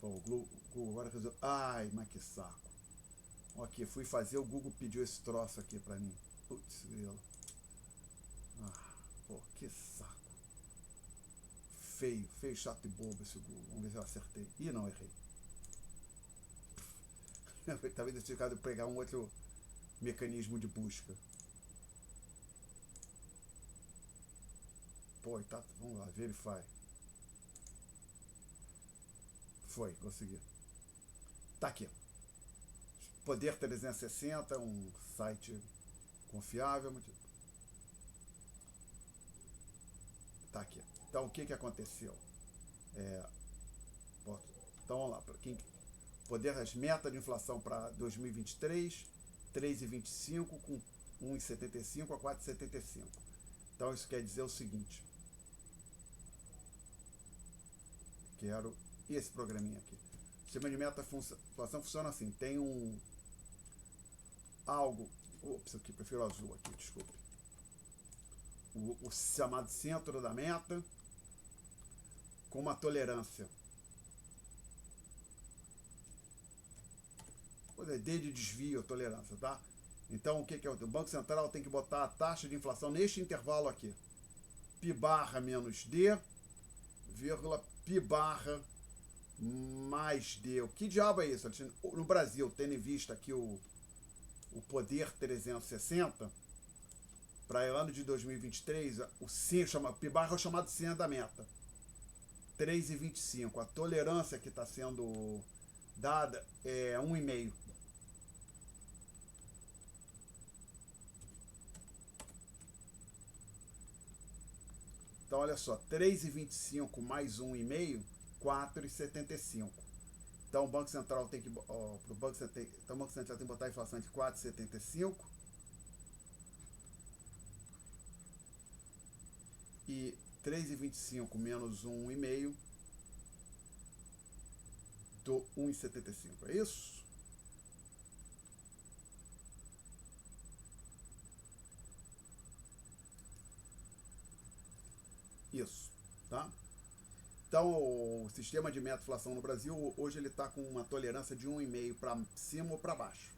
Bom, o Google agora resolveu. Ai, mas que saco. Ok, fui fazer, o Google pediu esse troço aqui pra mim. Putz, grilo. Que saco. Feio, chato e bobo esse Google. Vamos ver se eu acertei. Ih, não, errei. Talvez eu tenha de pegar um outro mecanismo de busca. Tá, vamos lá, verify. Foi, consegui. Tá aqui. Poder 360, um site confiável. Tá aqui. Então, o que aconteceu? Então, vamos lá. Poder das metas de inflação para 2023, 3,25 com 1,75 a 4,75. Então, isso quer dizer o seguinte. quero esse programinha aqui. O sistema de meta inflação funciona assim, tem algo, ops, aqui, prefiro azul aqui, desculpe. O chamado centro da meta, com uma tolerância. D de desvio, tolerância, tá? Então, o que é? O Banco Central tem que botar a taxa de inflação neste intervalo aqui. Π barra menos D, vírgula, Π barra mais D. O que diabo é isso? No Brasil, tendo em vista aqui o poder 360, para ano de 2023, o Π barra é o chamado senha da meta. 3,25. A tolerância que está sendo dada é 1,5. Então, olha só, 3,25 mais 1,5, 4,75. Então, o Banco Central tem que, então, o Banco Central tem que botar a inflação de 4,75 e 3,25 menos 1,5 do 1,75. É isso? Isso, tá? Então, o sistema de meta-inflação no Brasil, hoje ele está com uma tolerância de 1,5 para cima ou para baixo.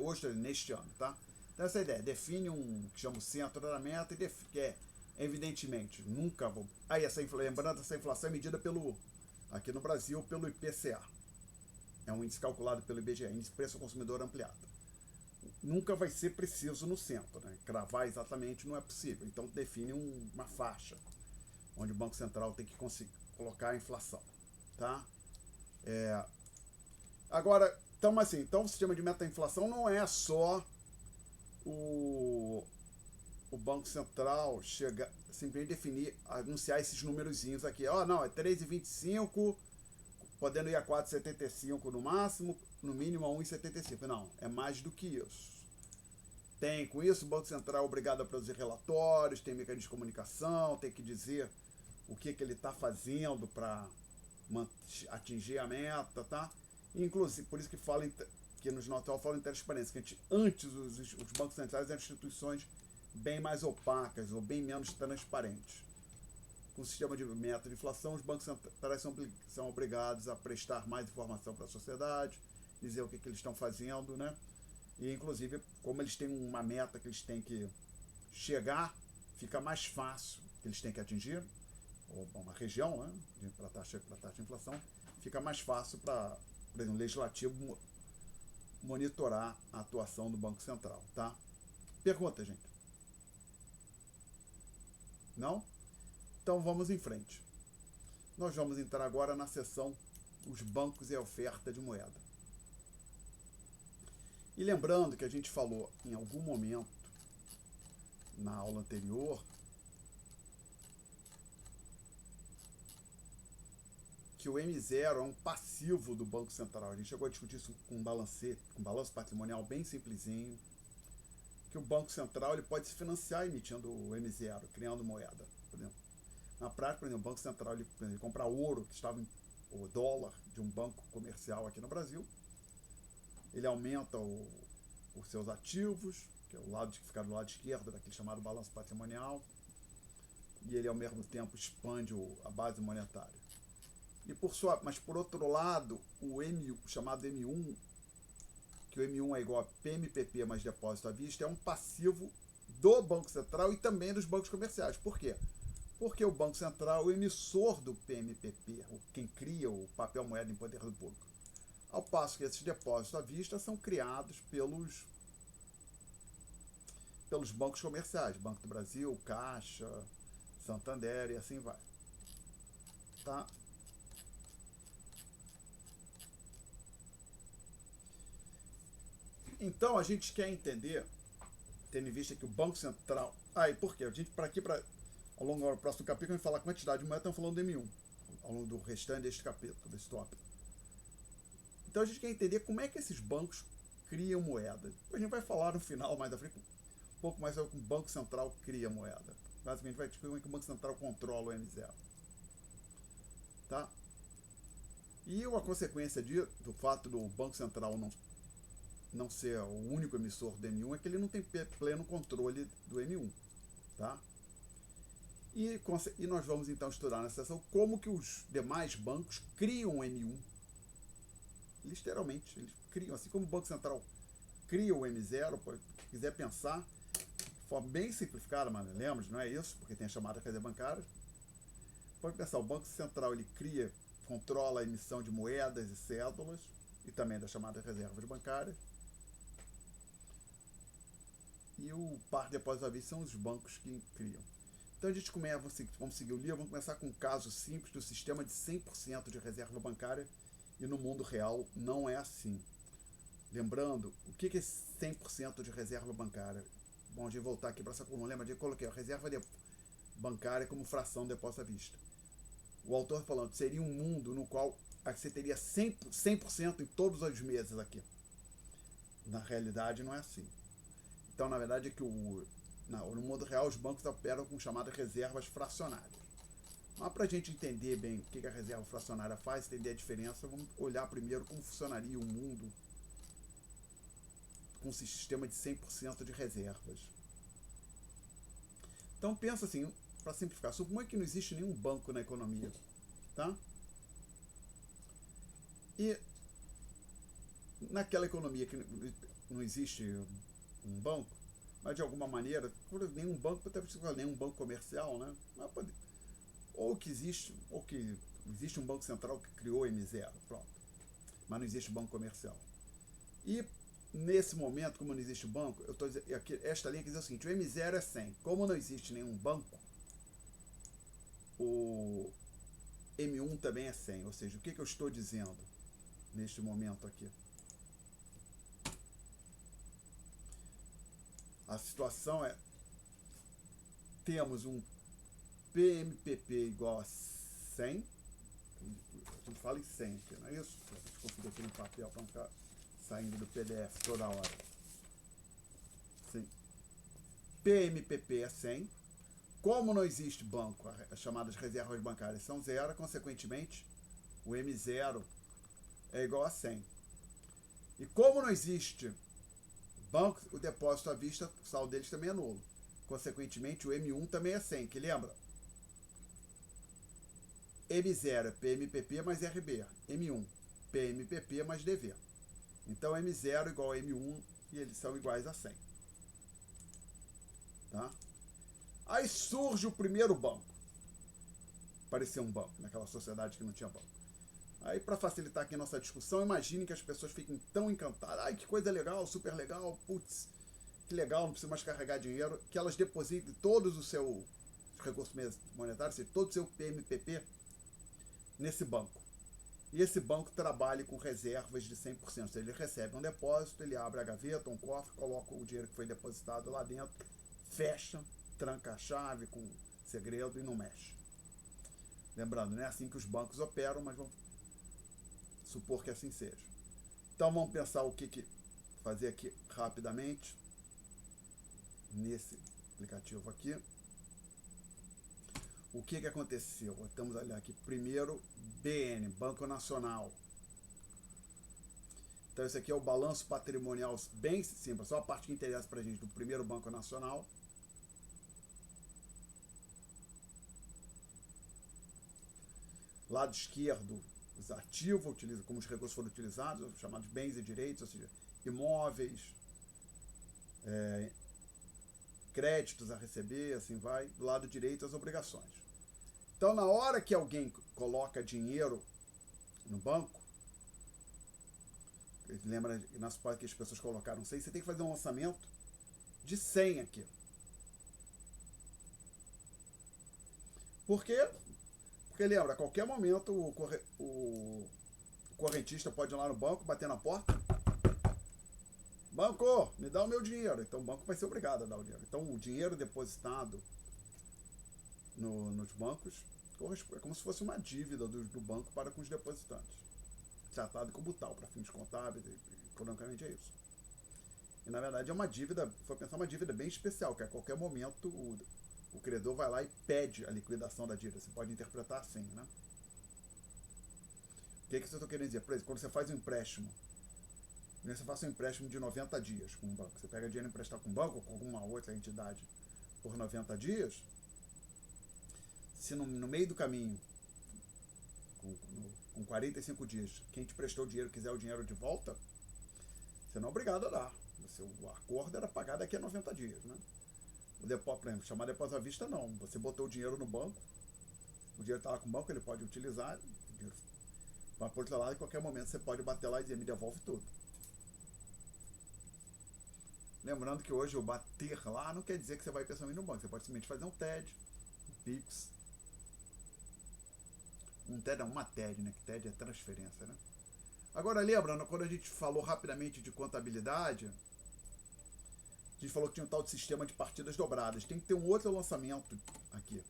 Hoje, neste ano, tá? Então, essa é a ideia. Define que chama o centro da meta e que é, evidentemente, nunca vou... Aí, lembrando, essa inflação é medida aqui no Brasil, pelo IPCA. É um índice calculado pelo IBGE, Índice de Preço ao Consumidor Ampliado. Nunca vai ser preciso no centro, né? Cravar exatamente não é possível. Então, define uma faixa onde o Banco Central tem que conseguir colocar a inflação, tá? Agora, então o sistema de meta-inflação não é só o Banco Central simplesmente definir, anunciar esses númerozinhos aqui. Não, é 3,25, podendo ir a 4,75 no máximo, no mínimo a 1,75. Não, é mais do que isso. Com isso, o Banco Central é obrigado a produzir relatórios, tem mecanismos de comunicação, tem que dizer o que ele está fazendo para atingir a meta, tá? Inclusive, por isso que nos notas falam em transparência, que antes os bancos centrais eram instituições bem mais opacas ou bem menos transparentes. Com o sistema de meta de inflação, os bancos centrais são obrigados a prestar mais informação para a sociedade, dizer o que eles estão fazendo, né? E, inclusive, como eles têm uma meta que eles têm que chegar, fica mais fácil que eles têm que atingir, ou uma região, né, para a taxa de inflação, fica mais fácil para, por exemplo, o legislativo monitorar a atuação do Banco Central, tá? Pergunta, gente? Não? Então vamos em frente. Nós vamos entrar agora na seção os bancos e a oferta de moeda. E lembrando que a gente falou em algum momento na aula anterior que o M0 é um passivo do Banco Central. A gente chegou a discutir isso com um balanço patrimonial bem simplesinho, que o Banco Central ele pode se financiar emitindo o M0, criando moeda. Por exemplo, na prática, por exemplo, o Banco Central ele compra ouro, que estava o dólar de um banco comercial aqui no Brasil, ele aumenta os seus ativos, que é o lado que fica do lado esquerdo daquele chamado balanço patrimonial, e ele ao mesmo tempo expande a base monetária. Mas por outro lado, o chamado M1, que o M1 é igual a PMPP mais depósito à vista, é um passivo do Banco Central e também dos bancos comerciais. Por quê? Porque o Banco Central é o emissor do PMPP, quem cria o papel moeda em poder do público. Ao passo que esses depósitos à vista são criados pelos bancos comerciais, Banco do Brasil, Caixa, Santander e assim vai. Tá? Então a gente quer entender, tendo em vista que o Banco Central... E por quê? A gente, ao longo do próximo capítulo, a gente falar a quantidade de moeda, estamos falando do M1, ao longo do restante deste capítulo, desse tópico. Então a gente quer entender como é que esses bancos criam moeda. A gente vai falar no final, mais à frente, um pouco mais sobre como o Banco Central cria moeda. Basicamente, a gente vai discutir como é que o Banco Central controla o M0. Tá? E uma consequência do fato do Banco Central não ser o único emissor do M1 é que ele não tem pleno controle do M1. Tá? E nós vamos então estudar nessa sessão como que os demais bancos criam o M1. Literalmente, eles criam, assim como o Banco Central cria o M0, se quiser pensar, de forma bem simplificada, mas lembre, não é isso, porque tem a chamada reserva bancária. Pode pensar, o Banco Central ele controla a emissão de moedas e cédulas, e também das chamadas reservas bancárias. E o par de depósitos à vista são os bancos que criam. Então a gente vamos seguir o livro, vamos começar com um caso simples do sistema de 100% de reserva bancária, e no mundo real não é assim. Lembrando, o que é 100% de reserva bancária? Bom, a gente voltar aqui para essa coluna, lembra? Eu coloquei a reserva bancária como fração de depósito à vista. O autor falando que seria um mundo no qual você teria 100% em todos os meses aqui. Na realidade não é assim. Então, na verdade, é que no mundo real os bancos operam com chamadas reservas fracionárias. Mas para a gente entender bem o que a reserva fracionária faz, entender a diferença, vamos olhar primeiro como funcionaria um mundo com um sistema de 100% de reservas. Então pensa assim, para simplificar, suponha que não existe nenhum banco na economia, tá? E naquela economia que não existe um banco, mas de alguma maneira, nenhum banco, até nenhum banco comercial, né? Ou que existe um banco central que criou o M0, pronto. Mas não existe banco comercial. E nesse momento, como não existe banco, eu estou dizendo, esta linha quer dizer o seguinte: o M0 é 100. Como não existe nenhum banco, o M1 também é 100. Ou seja, o que eu estou dizendo neste momento aqui? A situação é: temos um PMPP igual a 100. A gente fala em 100 aqui, não é isso? A gente conferir aqui no papel para não ficar saindo do PDF toda hora. Sim. PMPP é 100. Como não existe banco, as chamadas reservas bancárias são zero, consequentemente, o M0 é igual a 100. E como não existe banco, o depósito à vista, o saldo deles também é nulo. Consequentemente, o M1 também é 100, que lembra? M0 é PMPP mais RB. M1, PMPP mais DV. Então, M0 igual a M1 e eles são iguais a 100. Tá? Aí surge o primeiro banco. Parecia um banco, naquela sociedade que não tinha banco. Aí, para facilitar aqui a nossa discussão, imagine que as pessoas fiquem tão encantadas. Ai, que coisa legal, super legal, putz, que legal, não precisa mais carregar dinheiro. Que elas depositem todos os seus recursos monetários, todo o seu PMPP, nesse banco. E esse banco trabalha com reservas de 100%. Ele recebe um depósito, ele abre a gaveta, um cofre, coloca o dinheiro que foi depositado lá dentro, fecha, tranca a chave com segredo e não mexe. Lembrando, não é assim que os bancos operam, mas vamos supor que assim seja. Então vamos pensar o que fazer aqui rapidamente nesse aplicativo aqui. O que aconteceu? Estamos olhando aqui primeiro BN, Banco Nacional. Então esse aqui é o balanço patrimonial bem simples, só a parte que interessa para a gente do primeiro Banco Nacional. Lado esquerdo, os ativos, como os recursos foram utilizados, chamados bens e direitos, ou seja, imóveis, créditos a receber, assim vai. Do lado direito, as obrigações. Então, na hora que alguém coloca dinheiro no banco, lembra na suposta que as pessoas colocaram 100, você tem que fazer um lançamento de 100 aqui. Por quê? Porque lembra, a qualquer momento o correntista pode ir lá no banco, bater na porta. Banco, me dá o meu dinheiro. Então o banco vai ser obrigado a dar o dinheiro. Então o dinheiro depositado nos bancos é como se fosse uma dívida do banco para com os depositantes. Tratado como tal, para fins contábeis, economicamente é isso. E na verdade é uma dívida, foi pensar uma dívida bem especial, que a qualquer momento o credor vai lá e pede a liquidação da dívida. Você pode interpretar assim, né? que eu estou querendo dizer? Por exemplo, quando você faz um empréstimo, você faz um empréstimo de 90 dias com um banco. Você pega dinheiro emprestado com um banco ou com alguma outra entidade por 90 dias, se no meio do caminho, com 45 dias, quem te prestou o dinheiro quiser o dinheiro de volta, você não é obrigado a dar. O acordo era pagar daqui a 90 dias, né? O depósito, por exemplo, chamar depósito à vista, não. Você botou o dinheiro no banco, o dinheiro está lá com o banco, ele pode utilizar, mas por outro lado, em qualquer momento você pode bater lá e dizer, me devolve tudo. Lembrando que hoje o bater lá não quer dizer que você vai pessoalmente no banco, você pode simplesmente fazer um TED, um PIX. Um TED é uma TED, né? Que TED é transferência, né? Agora, lembrando, quando a gente falou rapidamente de contabilidade, a gente falou que tinha um tal de sistema de partidas dobradas. Tem que ter um outro lançamento aqui.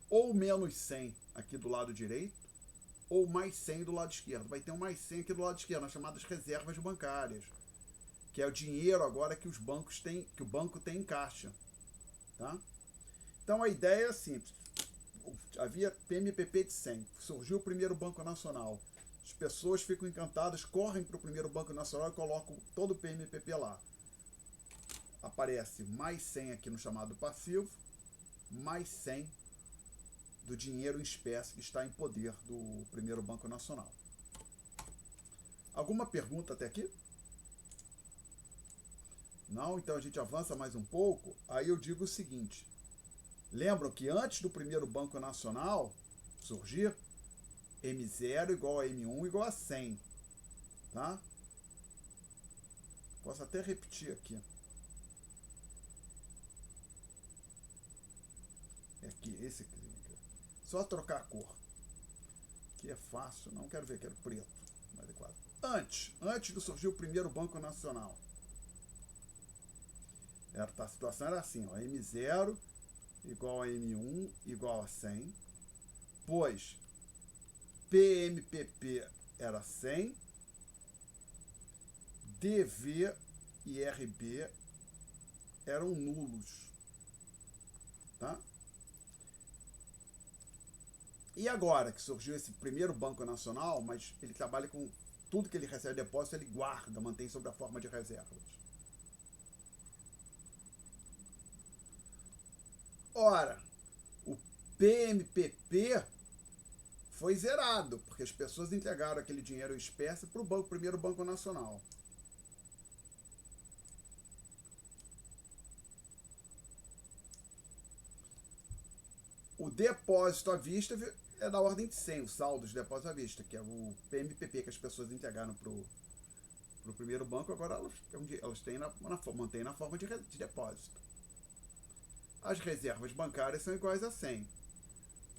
Ou menos 100 aqui do lado direito, ou mais 100 do lado esquerdo. Vai ter um mais 100 aqui do lado esquerdo, nas chamadas reservas bancárias, que é o dinheiro agora que os bancos têm, que o banco tem em caixa, tá? Então a ideia é simples. Havia PMPP de 100, surgiu o primeiro Banco Nacional. As pessoas ficam encantadas, correm para o primeiro Banco Nacional e colocam todo o PMPP lá. Aparece mais 100 aqui no chamado passivo, mais 100 do dinheiro em espécie que está em poder do primeiro Banco Nacional. Alguma pergunta até aqui? Não? Então a gente avança mais um pouco. Aí eu digo o seguinte. Lembram que antes do primeiro Banco Nacional surgir, M0 igual a M1 igual a 100. Tá? Posso até repetir aqui. Aqui, esse aqui. Só trocar a cor. Aqui é fácil, não quero ver, quero preto. Mais adequado. Antes de surgir o primeiro Banco Nacional. A situação era assim, ó, M0 igual a M1 igual a 100, pois PMPP era 100, DV e RB eram nulos, tá? E agora que surgiu esse primeiro Banco Nacional, mas ele trabalha com tudo que ele recebe de depósito, ele guarda, mantém sob a forma de reservas. Ora, o PMPP foi zerado, porque as pessoas entregaram aquele dinheiro em espécie para o primeiro Banco Nacional. O depósito à vista é da ordem de 100, o saldo de depósito à vista, que é o PMPP que as pessoas entregaram para o primeiro banco, agora elas têm mantêm na forma de depósito. As reservas bancárias são iguais a 100.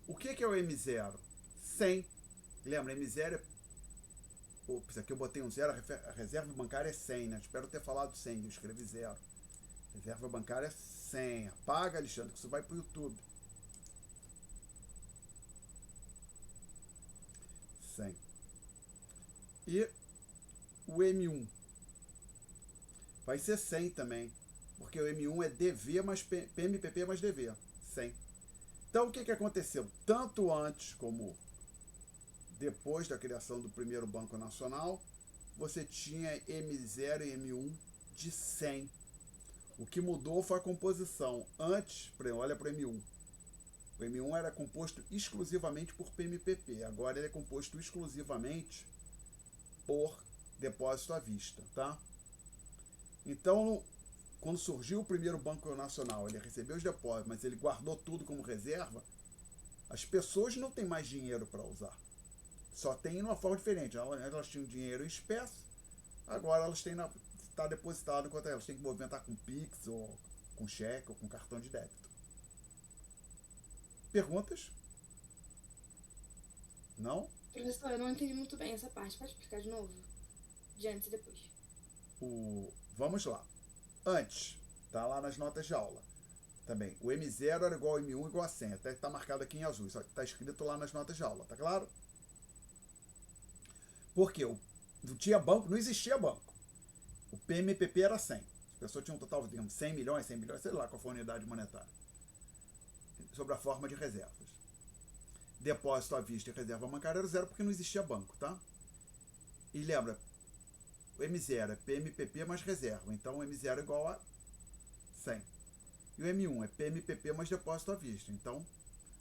O que é o M0? 100. Lembra, M0 é... Ops, aqui eu botei um 0, a reserva bancária é 100, né? Espero ter falado 100, eu escrevi 0. Reserva bancária é 100. Apaga, Alexandre, que isso vai para o YouTube. 100. E o M1 vai ser 100 também, porque o M1 é DV mais PMPP mais DV, 100. Então o que aconteceu? Tanto antes como depois da criação do primeiro Banco Nacional, você tinha M0 e M1 de 100. O que mudou foi a composição. Antes, olha para o M1. O M1 era composto exclusivamente por PMPP. Agora ele é composto exclusivamente por depósito à vista, tá? Então, quando surgiu o primeiro Banco Nacional, ele recebeu os depósitos, mas ele guardou tudo como reserva, as pessoas não têm mais dinheiro para usar. Só tem uma forma diferente. Elas tinham dinheiro em espécie, agora elas têm está depositado enquanto elas têm que movimentar com Pix, ou com cheque, ou com cartão de débito. Perguntas? Não? Professor, eu não entendi muito bem essa parte. Pode explicar de novo? De antes e depois. Vamos lá. Antes, tá lá nas notas de aula. Também, o M0 era igual ao M1 igual a 100. Até está marcado aqui em azul. Só que está escrito lá nas notas de aula. Tá claro? Porque não tinha banco, não existia banco. O PMPP era 100. As pessoas tinham um total de 100 milhões, sei lá qual foi a unidade monetária. Sobre a forma de reservas. Depósito à vista e reserva bancária era zero porque não existia banco, tá? E lembra, o M0 é PMPP mais reserva, então o M0 é igual a 100. E o M1 é PMPP mais depósito à vista, então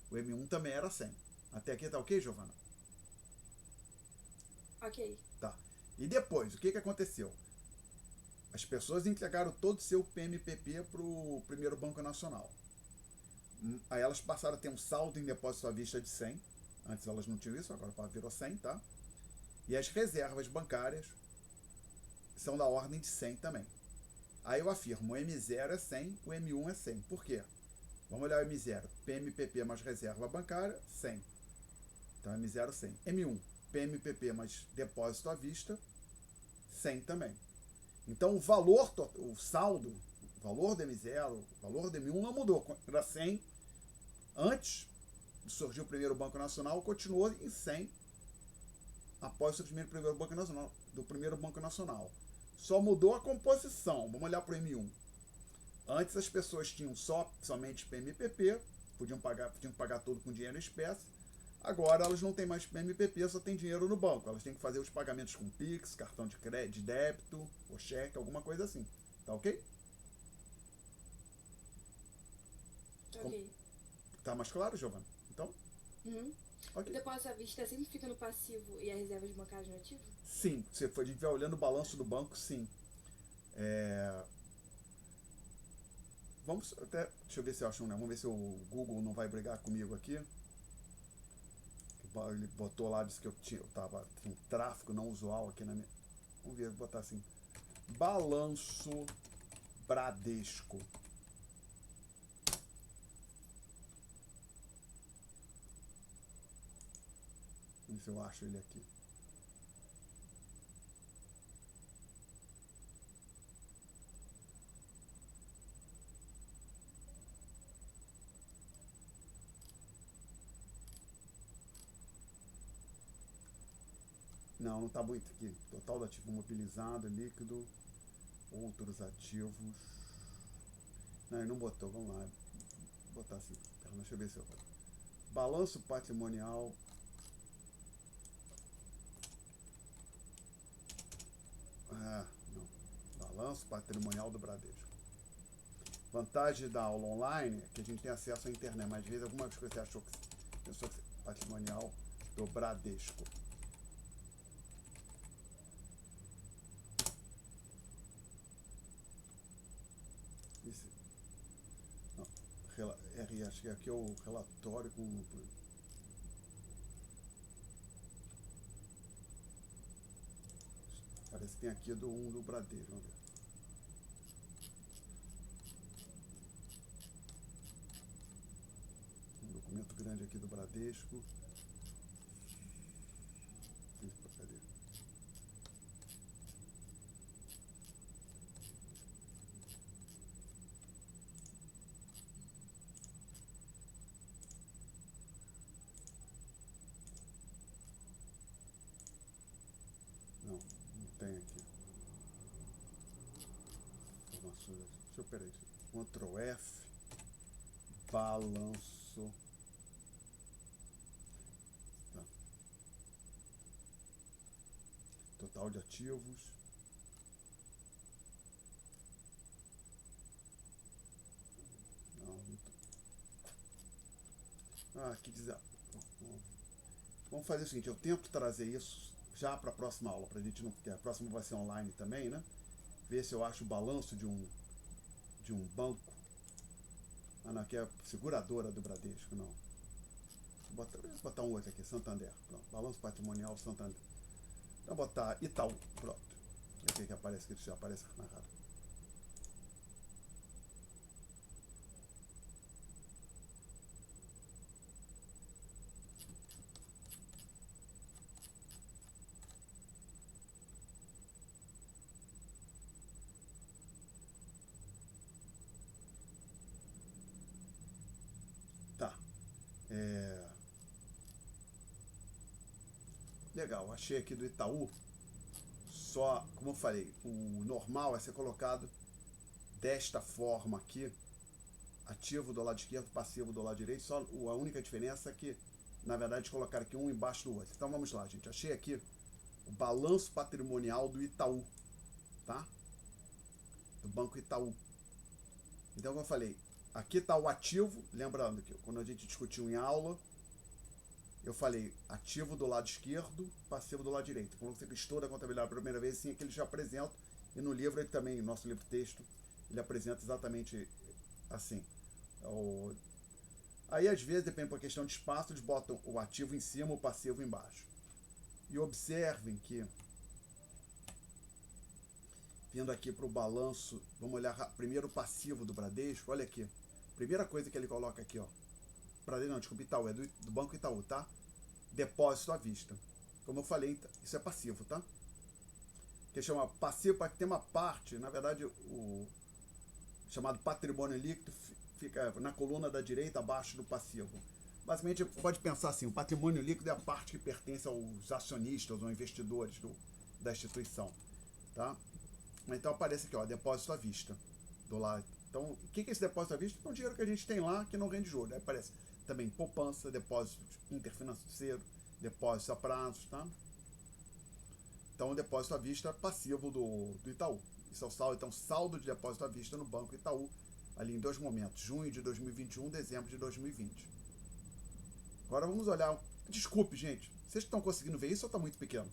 o M1 também era 100. Até aqui tá ok, Giovana? Ok. Tá. E depois, o que aconteceu? As pessoas entregaram todo o seu PMPP para o primeiro Banco Nacional. Aí elas passaram a ter um saldo em depósito à vista de 100. Antes elas não tinham isso, agora virou 100, tá? E as reservas bancárias são da ordem de 100 também. Aí eu afirmo, o M0 é 100, o M1 é 100. Por quê? Vamos olhar o M0. PMPP mais reserva bancária, 100. Então M0, 100. M1, PMPP mais depósito à vista, 100 também. Então o valor, o saldo, o valor do M0, o valor do M1 não mudou. Era 100 antes de surgir o primeiro Banco Nacional, continuou em 100 após o surgimento do primeiro Banco Nacional. Só mudou a composição. Vamos olhar para o M1. Antes as pessoas tinham somente PMPP, podiam pagar tudo com dinheiro em espécie. Agora elas não têm mais PMPP, só tem dinheiro no banco. Elas têm que fazer os pagamentos com Pix, cartão de crédito, de débito, ou cheque, alguma coisa assim. Tá ok? Ok. Tá mais claro, Giovana? Então? Uhum. O Ok. depósito à vista sempre fica no passivo e a reserva de bancários no ativo? Sim, se a gente vai olhando o balanço do banco, sim. Vamos até. Deixa eu ver se eu acho um. Vamos ver se o Google não vai brigar comigo aqui. Ele botou lá, disse que eu tava com um tráfego não usual aqui na minha. Vamos ver, vou botar assim. Balanço Bradesco. Vamos ver se eu acho ele aqui. Não, não está muito aqui. Total do ativo mobilizado, líquido, outros ativos. Não, ele não botou, vamos lá. Vou botar assim. Deixa eu ver se eu. Balanço patrimonial. Ah, não. Balanço patrimonial do Bradesco. Vantagem da aula online é que a gente tem acesso à internet, mas às vezes algumas coisas você achou que pensou que patrimonial do Bradesco. Esse, não, acho que aqui é o relatório com. Parece que tem aqui do Bradesco, vamos ver. Um documento grande aqui do Bradesco. Cadê? Não tem aqui. Informações. Deixa eu, peraí. Ctrl F. Balanço. Tá. Total de ativos. Não, não tô. Aqui diz. Vamos fazer o seguinte, eu tento trazer isso já para a próxima aula, para a gente não. Porque a próxima vai ser online também, né? Ver se eu acho o balanço de um banco. Ah, não, aqui é a seguradora do Bradesco, não. Vou botar um outro aqui, Santander. Pronto, balanço patrimonial Santander. Vou botar Itaú, pronto. Aqui que aparece, que já aparece narrado. Tá. Legal, achei aqui do Itaú. Só, como eu falei, o normal é ser colocado desta forma aqui. Ativo do lado esquerdo, passivo do lado direito. Só a única diferença é que, na verdade, colocar aqui um embaixo do outro. Então vamos lá, gente. Achei aqui o balanço patrimonial do Itaú, tá? Do Banco Itaú. Então, como eu falei, aqui está o ativo, lembrando que quando a gente discutiu em aula, eu falei ativo do lado esquerdo, passivo do lado direito. Quando você estuda a contabilidade pela primeira vez, sim, aqui ele já apresenta, e no livro ele também, nosso livro texto, ele apresenta exatamente assim. Aí, às vezes, depende por questão de espaço, eles botam o ativo em cima, o passivo embaixo. E observem que, vindo aqui para o balanço, vamos olhar primeiro o passivo do Bradesco, olha aqui. Primeira coisa que ele coloca aqui, ó. Bradesco não, desculpa, Itaú, é do Banco Itaú, tá? Depósito à vista. Como eu falei, isso é passivo, tá? Que chama passivo, para ter uma parte, na verdade, o chamado patrimônio líquido fica na coluna da direita, abaixo do passivo. Basicamente, pode pensar assim, o patrimônio líquido é a parte que pertence aos acionistas ou investidores da instituição, tá? Então aparece aqui, ó, depósito à vista, do lado. Então, o que é esse depósito à vista? É um dinheiro que a gente tem lá que não rende juros. Aí aparece também poupança, depósito interfinanceiro, depósito a prazos, tá? Então, o depósito à vista é passivo do Itaú. Isso é o saldo, então, saldo de depósito à vista no Banco Itaú, ali em dois momentos, junho de 2021, dezembro de 2020. Agora vamos olhar. Desculpe, gente, vocês estão conseguindo ver isso ou está muito pequeno?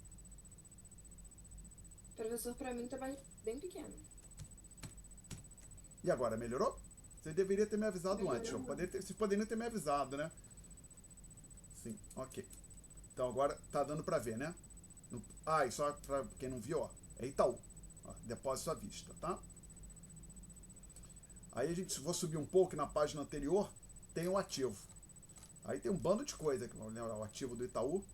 Professor, pra mim tá bem pequeno. E agora, melhorou? Você deveria ter me avisado Melhorou. antes. Vocês poderiam ter me avisado, né? Sim, ok. Então agora tá dando para ver, né? E só para quem não viu, ó, é Itaú. Ó, depósito à vista, tá? Aí a gente, vou subir um pouco, na página anterior tem o ativo. Aí tem um bando de coisa aqui, o ativo do Itaú.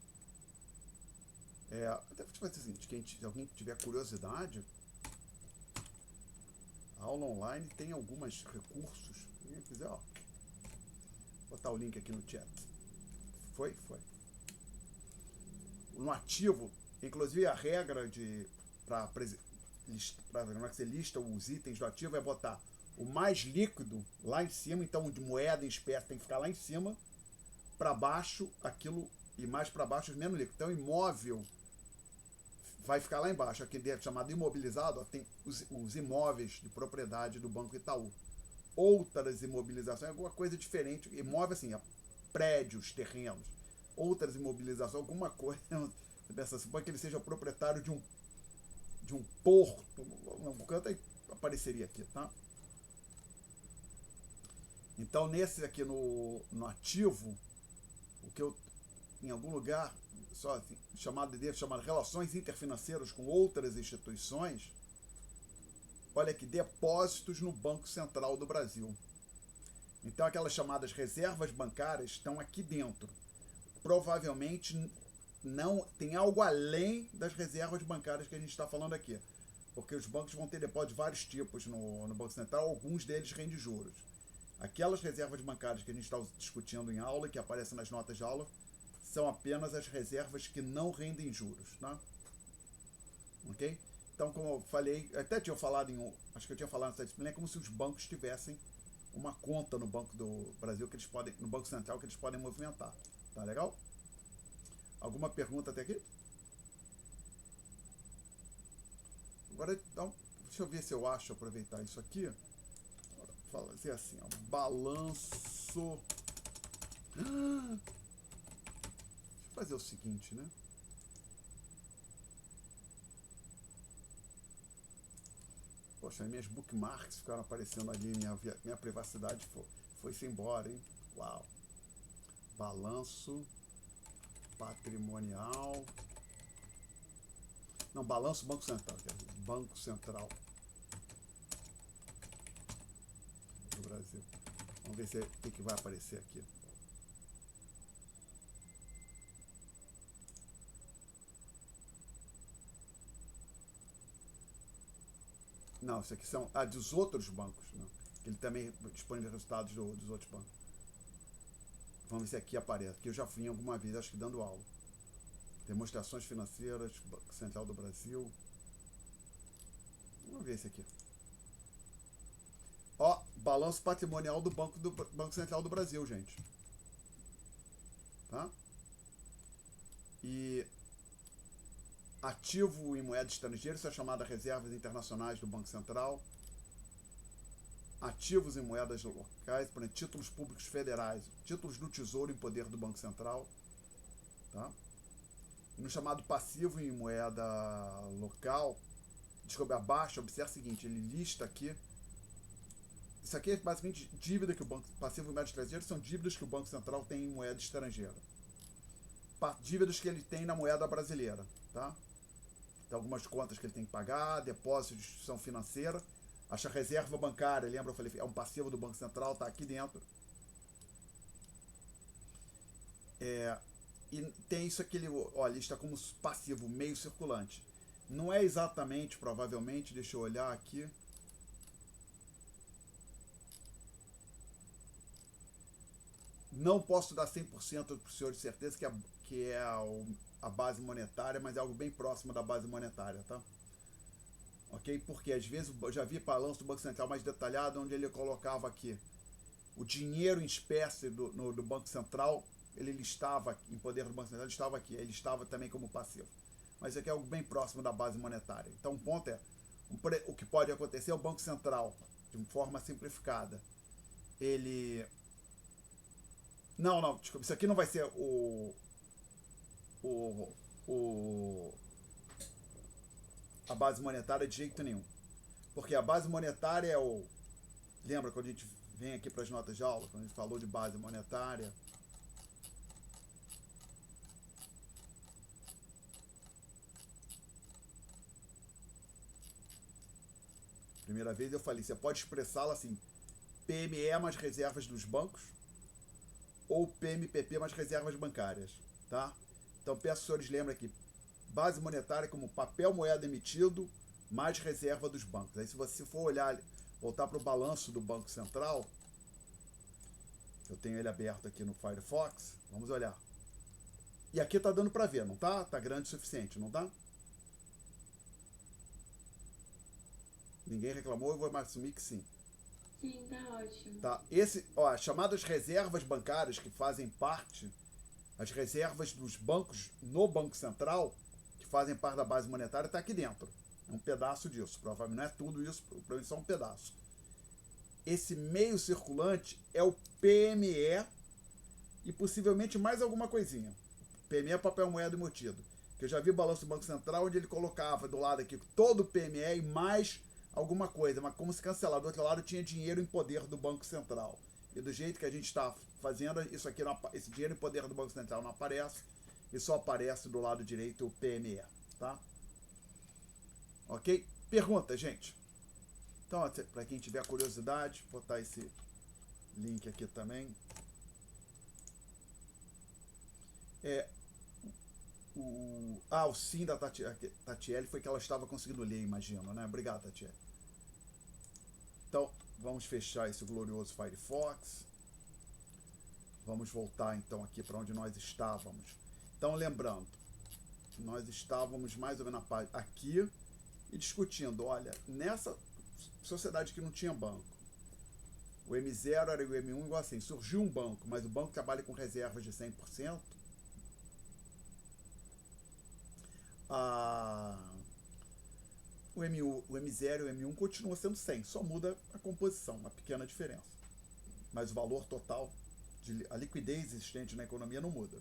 Até vou te fazer o seguinte, se alguém tiver curiosidade, a aula online tem alguns recursos. Se alguém quiser, ó, vou botar o link aqui no chat. Foi. No ativo, inclusive a regra para que você lista os itens do ativo é botar o mais líquido lá em cima, então de moeda em espécie tem que ficar lá em cima, para baixo aquilo, e mais para baixo os menos líquidos. Então imóvel vai ficar lá embaixo, aqui dentro chamado imobilizado, ó, tem os imóveis de propriedade do Banco Itaú. Outras imobilizações, alguma coisa diferente, imóvel assim, prédios, terrenos. Outras imobilizações, alguma coisa, você pensa, supõe que ele seja proprietário de um porto, um canto aí apareceria aqui, tá? Então, nesse aqui no ativo, o que eu, em algum lugar, só assim, chamado relações interfinanceiras com outras instituições, olha aqui, depósitos no Banco Central do Brasil. Então, aquelas chamadas reservas bancárias estão aqui dentro. Provavelmente não tem algo além das reservas bancárias que a gente está falando aqui. Porque os bancos vão ter depósitos de vários tipos no Banco Central, alguns deles rendem juros. Aquelas reservas bancárias que a gente está discutindo em aula, que aparecem nas notas de aula, são apenas as reservas que não rendem juros, tá? Ok? Então, como eu falei, até tinha falado acho que eu tinha falado nessa disciplina, é como se os bancos tivessem uma conta no Banco do Brasil no Banco Central que eles podem movimentar. Tá legal? Alguma pergunta até aqui? Agora, então, deixa eu ver se eu acho aproveitar isso aqui. Fazer assim, ó, balanço. Deixa eu fazer o seguinte, né? Poxa, minhas bookmarks ficaram aparecendo ali, minha privacidade foi-se embora, hein? Uau! Balanço patrimonial. Não, balanço Banco Central, quer dizer, Banco Central do Brasil. Vamos ver o que vai aparecer aqui. Não, isso aqui são dos outros bancos, não. Ele também dispõe de resultados dos outros bancos. Vamos ver se aqui aparece, porque eu já fui alguma vez, acho que dando aula. Demonstrações financeiras, Banco Central do Brasil. Vamos ver esse aqui. Ó, balanço patrimonial do Banco Central do Brasil, gente. Tá? E ativo em moeda estrangeira, isso é chamado de reservas internacionais do Banco Central. Ativos em moedas locais, por exemplo, títulos públicos federais, títulos do Tesouro em poder do Banco Central. Tá? E no chamado passivo em moeda local, desculpe, abaixo, observe o seguinte, ele lista aqui. Isso aqui é basicamente dívida que o banco, passivo em moeda estrangeira, são dívidas que o Banco Central tem em moeda estrangeira. Dívidas que ele tem na moeda brasileira. Tá? Tem algumas contas que ele tem que pagar, depósitos de instituição financeira. Acha reserva bancária, lembra? Eu falei, é um passivo do Banco Central, está aqui dentro. E tem isso aqui, olha, lista como passivo, meio circulante. Não é exatamente, provavelmente, deixa eu olhar aqui. Não posso dar 100% para o senhor de certeza que é a base monetária, mas é algo bem próximo da base monetária, tá? Ok? Porque às vezes eu já vi balanço do Banco Central mais detalhado, onde ele colocava aqui o dinheiro em espécie do Banco Central, ele listava em poder do Banco Central, ele estava aqui, ele estava também como passivo. Mas isso aqui é algo bem próximo da base monetária. Então o ponto é, o que pode acontecer é o Banco Central, de forma simplificada, ele... Não, desculpa, isso aqui não vai ser a base monetária de jeito nenhum. Porque a base monetária é o... Lembra quando a gente vem aqui para as notas de aula, quando a gente falou de base monetária? Primeira vez eu falei, você pode expressá-la assim, PME mais reservas dos bancos, ou PMPP mais reservas bancárias, tá? Então peço que os senhores lembrem aqui, base monetária como papel moeda emitido mais reserva dos bancos. Aí se você for olhar, voltar para o balanço do Banco Central, eu tenho ele aberto aqui no Firefox, vamos olhar. E aqui tá dando para ver, não tá? Tá grande o suficiente, não tá? Ninguém reclamou, eu vou assumir que sim. Sim, tá ótimo. Tá, as chamadas reservas bancárias que fazem parte, as reservas dos bancos no Banco Central, que fazem parte da base monetária, está aqui dentro. É um pedaço disso, provavelmente não é tudo isso, provavelmente só um pedaço. Esse meio circulante é o PME e possivelmente mais alguma coisinha. PME é papel moeda emitido. Que eu já vi o balanço do Banco Central onde ele colocava do lado aqui todo o PME e mais alguma coisa, mas como se cancelar. Do outro lado tinha dinheiro em poder do Banco Central. E do jeito que a gente está fazendo, isso aqui esse dinheiro em poder do Banco Central não aparece, e só aparece do lado direito o PME, tá? Ok? Pergunta, gente. Então, para quem tiver curiosidade, vou botar esse link aqui também. O sim da Tatiele foi que ela estava conseguindo ler, imagino, né? Obrigado, Tatiele. Então, vamos fechar esse glorioso Firefox. Vamos voltar, então, aqui para onde nós estávamos. Então, lembrando, nós estávamos mais ou menos aqui e discutindo, olha, nessa sociedade que não tinha banco, o M0 era o M1 igual assim, surgiu um banco, mas o banco trabalha com reservas de 100%, o M0 e o M1 continua sendo 100, só muda a composição, uma pequena diferença. Mas o valor total, a liquidez existente na economia não muda.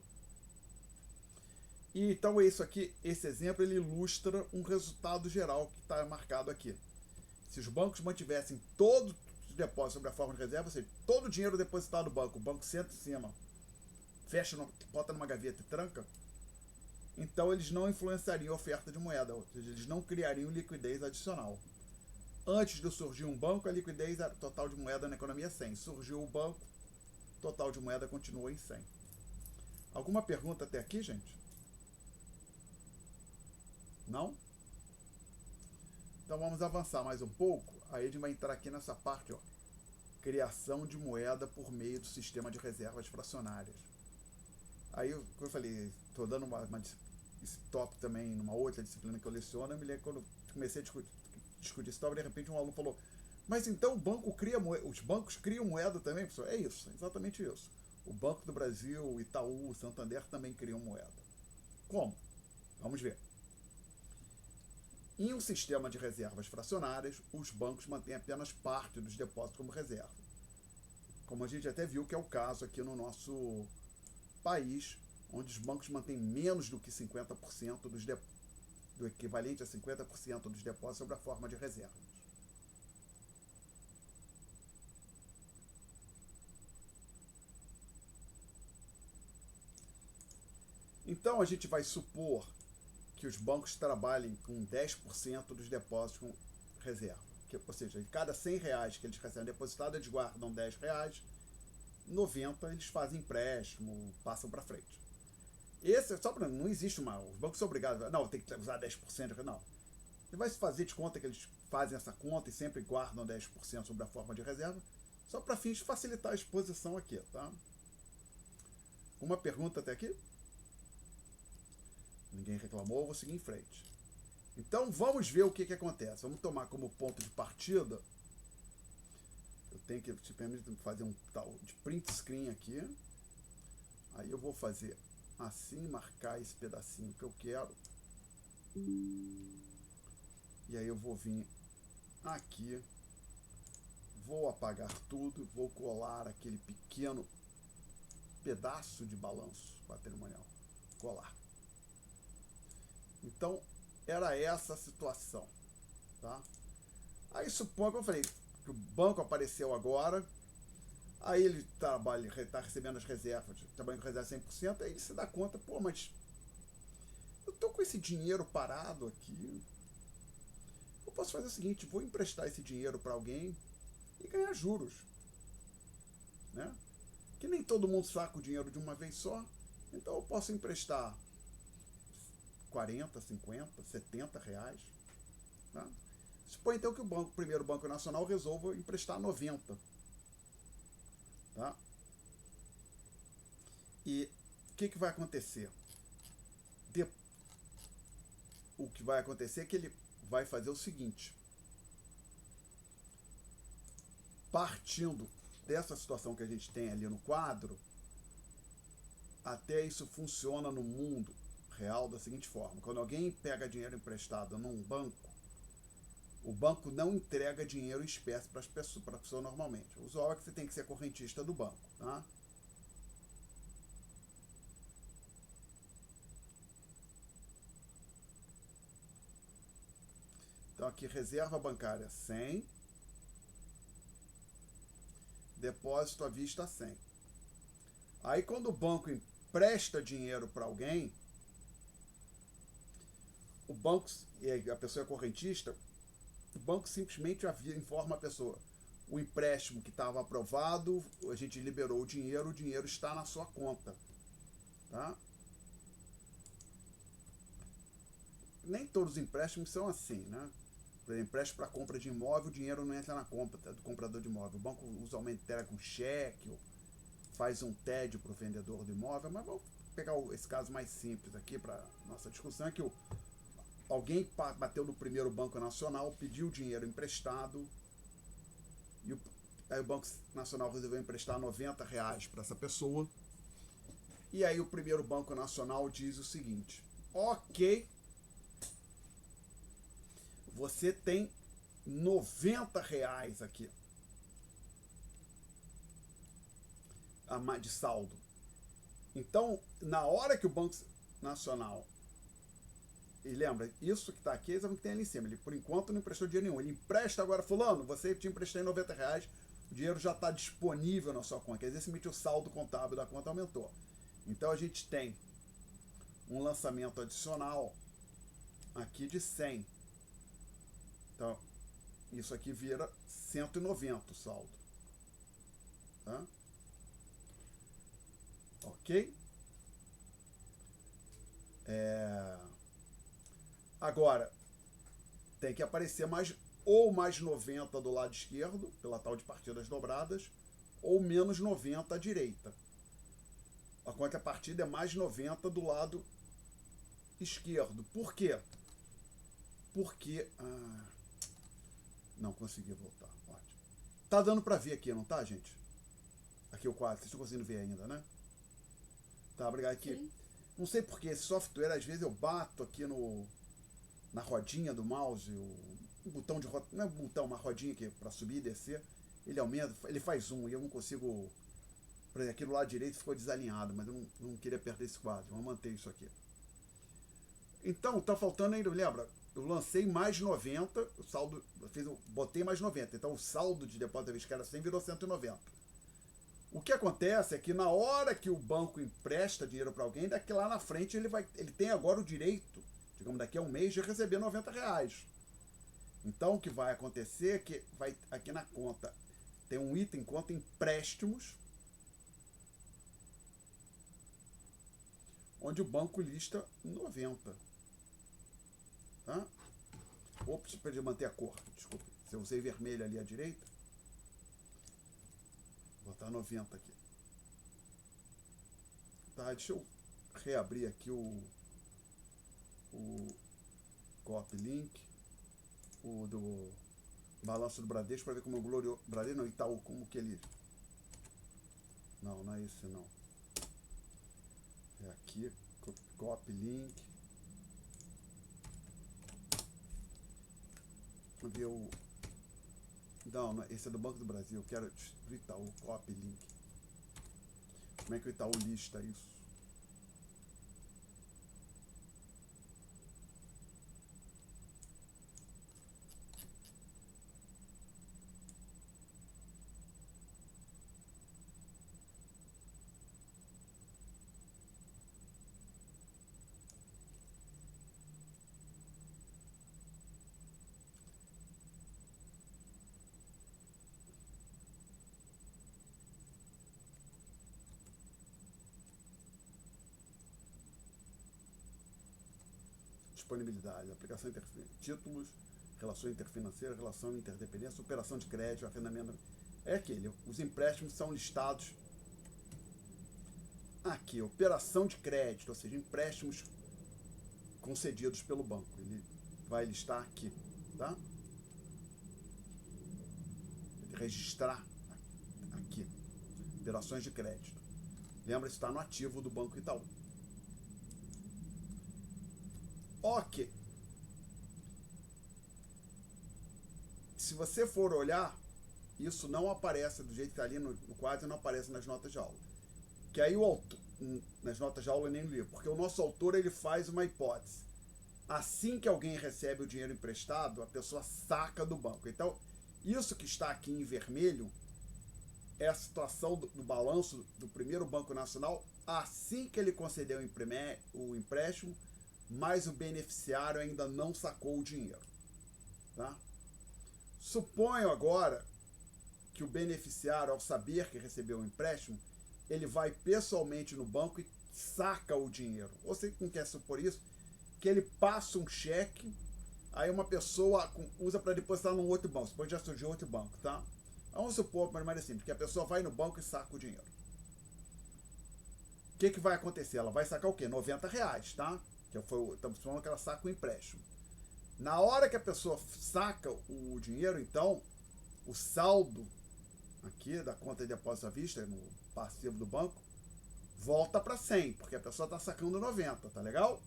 E então é isso aqui, esse exemplo ele ilustra um resultado geral que está marcado aqui. Se os bancos mantivessem todos os depósitos sobre a forma de reserva, ou seja, todo o dinheiro depositado no banco, o banco senta em cima, fecha, bota numa gaveta e tranca, então eles não influenciariam a oferta de moeda, ou seja, eles não criariam liquidez adicional. Antes de surgir um banco, a liquidez total de moeda na economia é 100. Surgiu o banco, total de moeda continua em 100. Alguma pergunta até aqui, gente? Não? Então vamos avançar mais um pouco. Aí a gente vai entrar aqui nessa parte, ó. Criação de moeda por meio do sistema de reservas fracionárias. Aí, como eu falei, estou dando esse tópico também numa outra disciplina que eu leciono. Eu me lembro quando comecei a discutir esse tópico, de repente um aluno falou, mas então o banco cria moeda, os bancos criam moeda também, professor? É isso, exatamente isso. O Banco do Brasil, o Itaú, o Santander também criam moeda. Como? Vamos ver. Em um sistema de reservas fracionárias, os bancos mantêm apenas parte dos depósitos como reserva. Como a gente até viu que é o caso aqui no nosso país, onde os bancos mantêm menos do que 50% do equivalente a 50% dos depósitos sob a forma de reservas. Então, a gente vai supor que os bancos trabalhem com 10% dos depósitos com reserva. Ou seja, de cada R$100 que eles recebem depositado, eles guardam R$10, 90 eles fazem empréstimo, passam para frente. Esse é só para. Não existe uma. Os bancos são obrigados. Não, tem que usar 10%. Não. Você vai se fazer de conta que eles fazem essa conta e sempre guardam 10% sob a forma de reserva, só para fins de facilitar a exposição aqui, tá? Uma pergunta até aqui? Ninguém reclamou, vou seguir em frente. Então vamos ver o que acontece. Vamos tomar como ponto de partida. Eu tenho que fazer um tal de print screen aqui. Aí eu vou fazer assim, marcar esse pedacinho que eu quero. E aí eu vou vir aqui, vou apagar tudo, vou colar aquele pequeno pedaço de balanço patrimonial. Colar. Então, era essa a situação, tá? Aí suponho que eu falei que o banco apareceu agora, aí ele está recebendo as reservas, trabalhando com reserva 100%, aí ele se dá conta, pô, mas eu tô com esse dinheiro parado aqui, eu posso fazer o seguinte, vou emprestar esse dinheiro para alguém e ganhar juros, né? Que nem todo mundo saca o dinheiro de uma vez só, então eu posso emprestar 40, 50, 70 reais. Tá? Suponha então que o primeiro Banco Nacional resolva emprestar 90. Tá? E o que vai acontecer? O que vai acontecer é que ele vai fazer o seguinte. Partindo dessa situação que a gente tem ali no quadro, até isso funciona no mundo real da seguinte forma: quando alguém pega dinheiro emprestado num banco, o banco não entrega dinheiro em espécie para a pessoa normalmente. O usual é que você tem que ser correntista do banco, tá? Então aqui reserva bancária 100, depósito à vista 100. Aí quando o banco empresta dinheiro para alguém, o banco, a pessoa é correntista, o banco simplesmente informa a pessoa: o empréstimo que estava aprovado, a gente liberou o dinheiro está na sua conta. Tá? Nem todos os empréstimos são assim, né? Por exemplo, empréstimo para compra de imóvel, o dinheiro não entra na conta do comprador de imóvel. O banco usualmente entrega um cheque, ou faz um TED para o vendedor do imóvel, mas vamos pegar esse caso mais simples aqui para nossa discussão, é que alguém bateu no primeiro Banco Nacional, pediu dinheiro emprestado, e aí o Banco Nacional resolveu emprestar 90 reais para essa pessoa, e aí o primeiro Banco Nacional diz o seguinte: ok, você tem 90 reais aqui de saldo. Então, na hora que o Banco Nacional, e lembra, isso que está aqui é exatamente o que tem ali em cima. Ele, por enquanto, não emprestou dinheiro nenhum. Ele empresta agora, fulano, você te emprestei 90 reais, o dinheiro já está disponível na sua conta. Quer dizer, simplesmente o saldo contábil da conta aumentou. Então, a gente tem um lançamento adicional aqui de 100. Então, isso aqui vira 190 o saldo. Tá? Ok? Agora, tem que aparecer mais 90 do lado esquerdo, pela tal de partidas dobradas, ou menos 90 à direita. A contrapartida é mais 90 do lado esquerdo. Por quê? Porque... não consegui voltar. Ótimo. Tá dando para ver aqui, não tá, gente? Aqui o quadro. Vocês estão conseguindo ver ainda, né? Tá, obrigado aqui. Sim. Não sei porque esse software, às vezes eu bato aqui no na rodinha do mouse, o botão de não é um botão, uma rodinha que para subir e descer, ele aumenta, ele faz zoom, e eu não consigo, por exemplo, aqui do lado direito ficou desalinhado, mas eu não queria perder esse quadro, vamos manter isso aqui. Então, tá faltando ainda, lembra? Eu lancei mais 90, o saldo, botei mais 90, então o saldo de depósito à vista que era 100 virou 190. O que acontece é que na hora que o banco empresta dinheiro para alguém, daqui lá na frente ele tem agora o direito, digamos, daqui a um mês, de receber R$90. Então o que vai acontecer é que vai aqui na conta, tem um item conta empréstimos, onde o banco lista 90. Tá? Ops, perdi manter a cor, desculpa. Se eu usei vermelho ali à direita, vou botar 90 aqui. Tá, deixa eu reabrir aqui o copy link, o do balanço do Bradesco, para ver como o glorioso Bradesco, não, Itaú, como que ele... Não é esse não. É aqui, copy link. Vamos ver o... Não, esse é do Banco do Brasil, eu quero do Itaú, copy link. Como é que o Itaú lista isso? Disponibilidade, aplicação títulos, relação interfinanceira, relação interdependência, operação de crédito, arrendamento. É aquele, os empréstimos são listados aqui, operação de crédito, ou seja, empréstimos concedidos pelo banco. Ele vai listar aqui, tá? Registrar aqui, operações de crédito. Lembra, está no ativo do Banco Itaú. Ok. Se você for olhar, isso não aparece do jeito que está ali no quadro, não aparece nas notas de aula. Que aí o autor, nas notas de aula nem no livro, porque o nosso autor ele faz uma hipótese. Assim que alguém recebe o dinheiro emprestado, a pessoa saca do banco. Então, isso que está aqui em vermelho é a situação do balanço do primeiro Banco Nacional assim que ele concedeu o empréstimo, mas o beneficiário ainda não sacou o dinheiro. Tá? Suponho agora que o beneficiário, ao saber que recebeu o empréstimo, ele vai pessoalmente no banco e saca o dinheiro. Você não quer supor isso? Que ele passa um cheque, aí uma pessoa usa para depositar num outro banco. Depois já surgiu outro banco, tá? Vamos supor, mas simples, que a pessoa vai no banco e saca o dinheiro. O que vai acontecer? Ela vai sacar o quê? R$90, tá? Estamos falando que ela saca o empréstimo. Na hora que a pessoa saca o dinheiro, então, o saldo aqui da conta de depósito à vista, no passivo do banco, volta para 100, porque a pessoa está sacando 90, tá legal?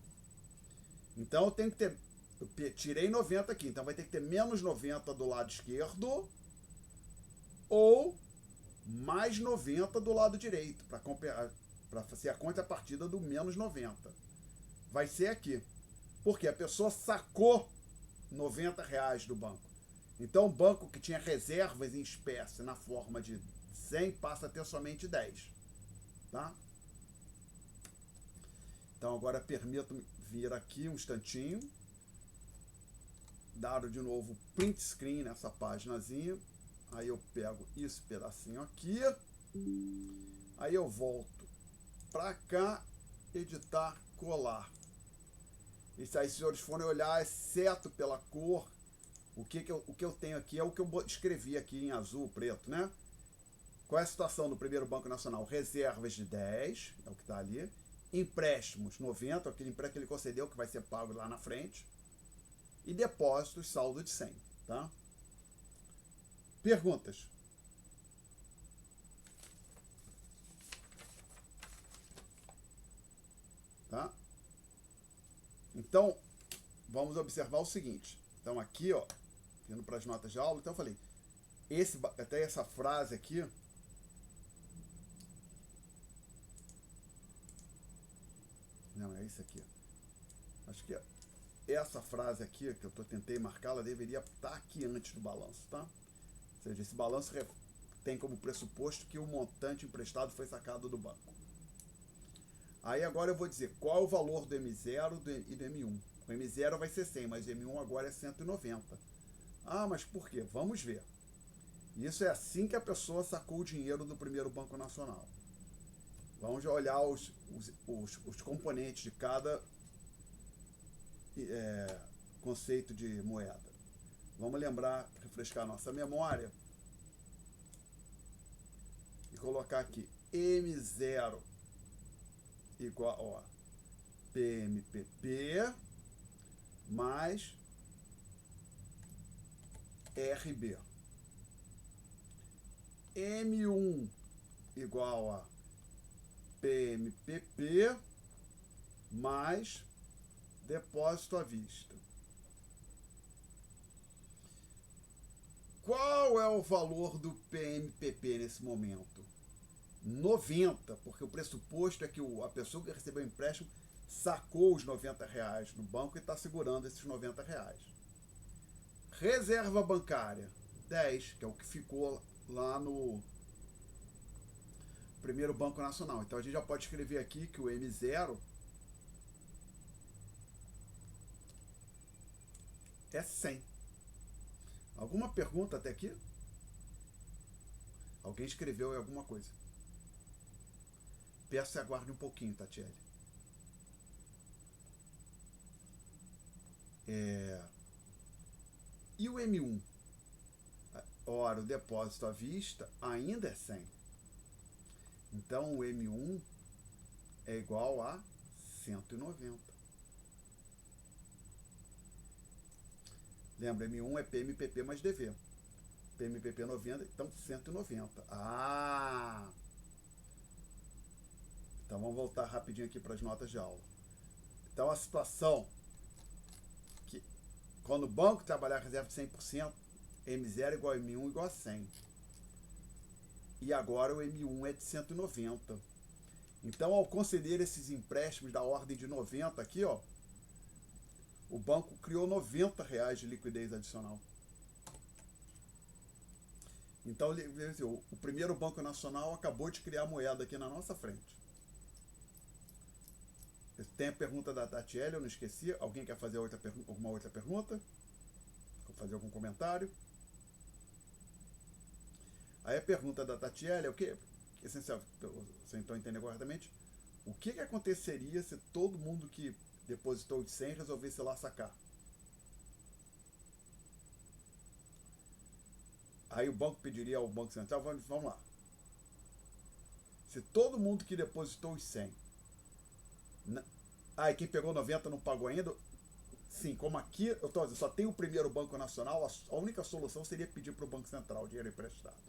Então eu tenho que ter, eu tirei 90 aqui, então vai ter que ter menos 90 do lado esquerdo ou mais 90 do lado direito, para fazer a contrapartida do menos 90. Vai ser aqui, porque a pessoa sacou R$90 do banco. Então o banco que tinha reservas em espécie na forma de 100 passa a ter somente 10. Tá? Então agora permito-me vir aqui um instantinho, dar de novo print screen nessa paginazinha, aí eu pego esse pedacinho aqui, aí eu volto para cá, editar, colar. E se os senhores forem olhar, exceto pela cor, o que eu tenho aqui é o que eu escrevi aqui em azul, preto, né? Qual é a situação do primeiro Banco Nacional? Reservas de 10, é o que está ali. Empréstimos, 90, aquele empréstimo que ele concedeu, que vai ser pago lá na frente. E depósitos, saldo de 100, tá? Perguntas? Tá? Então, vamos observar o seguinte. Então aqui, ó, indo para as notas de aula, então eu falei, até essa frase aqui, não, é isso aqui. Acho que essa frase aqui, que eu tentei marcar, ela deveria estar aqui antes do balanço, tá? Ou seja, esse balanço tem como pressuposto que o montante emprestado foi sacado do banco. Aí agora eu vou dizer qual é o valor do M0 e do M1. O M0 vai ser 100, mas o M1 agora é 190. Ah, mas por quê? Vamos ver. Isso é assim que a pessoa sacou o dinheiro do primeiro Banco Nacional. Vamos olhar os componentes de cada conceito de moeda. Vamos lembrar, refrescar nossa memória e colocar aqui M0 igual a PMPP mais RB. M1 igual a PMPP mais depósito à vista. Qual é o valor do PMPP nesse momento? 90, porque o pressuposto é que a pessoa que recebeu o empréstimo sacou os R$90 no banco e está segurando esses R$90. Reserva bancária, 10, que é o que ficou lá no primeiro Banco Nacional. Então a gente já pode escrever aqui que o M0 é 100. Alguma pergunta até aqui? Alguém escreveu alguma coisa? Peço que aguarde um pouquinho, Tatiele. E o M1? Ora, o depósito à vista ainda é 100. Então o M1 é igual a 190. Lembra, M1 é PMPP mais DV. PMPP 90, então 190. Então vamos voltar rapidinho aqui para as notas de aula. Então a situação que quando o banco trabalhar a reserva de 100%, M0 igual a M1 igual a 100. E agora o M1 é de 190. Então, ao conceder esses empréstimos da ordem de 90 aqui, ó, o banco criou R$90 de liquidez adicional. Então, o primeiro Banco Nacional acabou de criar moeda aqui na nossa frente. Tem a pergunta da Tatiele, eu não esqueci. Alguém quer fazer alguma outra pergunta? Quer fazer algum comentário? Aí a pergunta da Tatiele é o que? Essencial, você então entendeu corretamente? O que aconteceria se todo mundo que depositou de 100 resolvesse lá sacar? Aí o banco pediria ao Banco Central, vamos lá. Se todo mundo que depositou os 100, e quem pegou 90 não pagou ainda, sim, como aqui eu estou dizendo, só tem o primeiro Banco Nacional, a única solução seria pedir para o Banco Central dinheiro emprestado.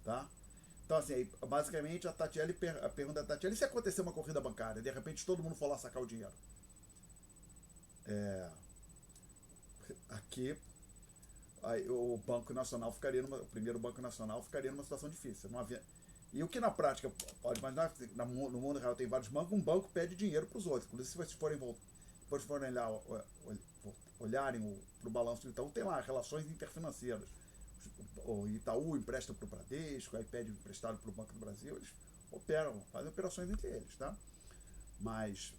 Tá? Então, assim, basicamente a pergunta da Tatiele, e se acontecer uma corrida bancária, de repente todo mundo for lá sacar o dinheiro? Aqui aí, o Banco Nacional o primeiro Banco Nacional ficaria numa situação difícil. Não havia, e o que na prática, pode imaginar, no mundo real tem vários bancos, um banco pede dinheiro para os outros. Inclusive, se vocês forem olharem para o balanço do Itaú, tem lá relações interfinanceiras. O Itaú empresta para o Bradesco, aí pede emprestado para o Banco do Brasil, eles fazem operações entre eles, tá? Mas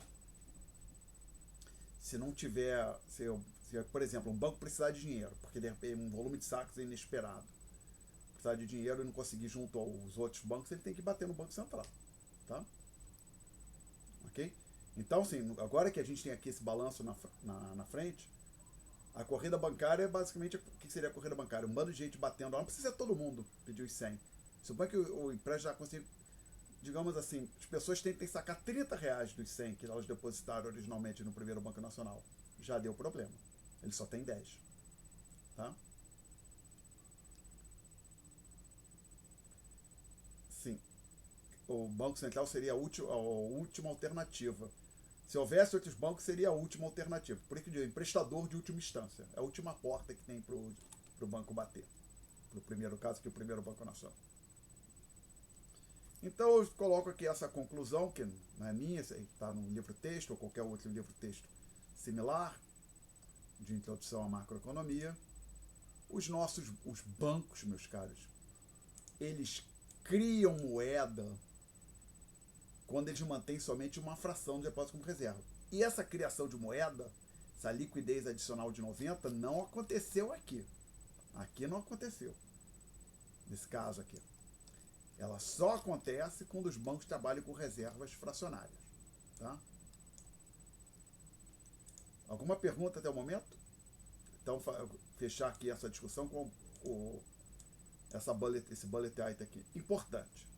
se não tiver, se, por exemplo, um banco precisar de dinheiro, porque de repente um volume de saques é inesperado, precisar de dinheiro e não conseguir junto aos outros bancos, ele tem que bater no Banco Central, tá? Ok? Então, assim, agora que a gente tem aqui esse balanço na frente, a corrida bancária é basicamente, o que seria a corrida bancária? Um bando de gente batendo, não precisa ser todo mundo pedir os 100. Suponha que o empréstimo já conseguiu, digamos assim, as pessoas tentem sacar R$30 dos 100 que elas depositaram originalmente no primeiro Banco Nacional. Já deu problema. Ele só tem 10. Tá? Sim. O Banco Central seria a última alternativa. Se houvesse outros bancos, seria a última alternativa. Por isso que eu digo, emprestador de última instância. É a última porta que tem para o banco bater. Para o primeiro caso, que é o primeiro Banco Nacional. Então eu coloco aqui essa conclusão, que não é minha, está no livro-texto ou qualquer outro livro-texto similar, de introdução à macroeconomia. Os bancos, meus caros, eles criam moeda quando eles mantêm somente uma fração de depósito como reserva. E essa criação de moeda, essa liquidez adicional de 90, não aconteceu aqui. Aqui não aconteceu. Nesse caso aqui. Ela só acontece quando os bancos trabalham com reservas fracionárias. Tá? Alguma pergunta até o momento? Então, fechar aqui essa discussão com esse bullet item aqui. Importante.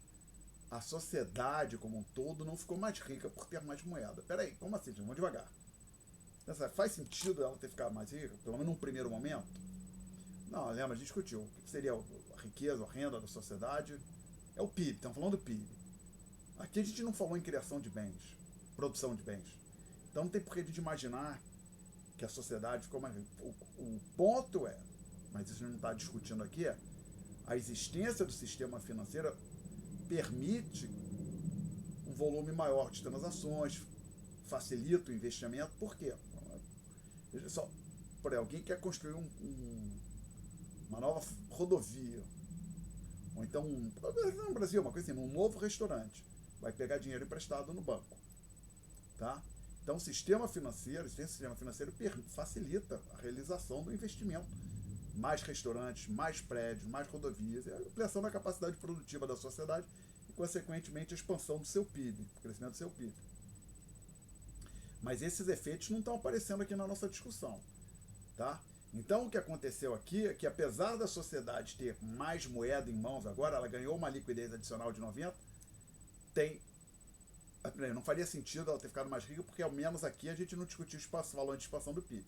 A sociedade como um todo não ficou mais rica por ter mais moeda. Peraí, como assim? Vamos devagar. Faz sentido ela ter ficado mais rica, pelo menos num primeiro momento? Não, lembra, a gente discutiu. O que seria a riqueza, a renda da sociedade? É o PIB, estamos falando do PIB. Aqui a gente não falou em criação de bens, produção de bens. Então não tem por que a gente imaginar que a sociedade ficou mais rica. O ponto é, mas isso não está discutindo aqui, a existência do sistema financeiro permite um volume maior de transações, facilita o investimento. Por quê? Veja só, por alguém quer construir uma nova rodovia, ou então, no Brasil, uma coisa assim, um novo restaurante, vai pegar dinheiro emprestado no banco. Tá? Então, o sistema financeiro facilita a realização do investimento. Mais restaurantes, mais prédios, mais rodovias, a ampliação da capacidade produtiva da sociedade e, consequentemente, a expansão do seu PIB, o crescimento do seu PIB. Mas esses efeitos não estão aparecendo aqui na nossa discussão. Tá? Então, o que aconteceu aqui é que, apesar da sociedade ter mais moeda em mãos agora, ela ganhou uma liquidez adicional de 90, não faria sentido ela ter ficado mais rica, porque ao menos aqui a gente não discutiu valor de expansão do PIB.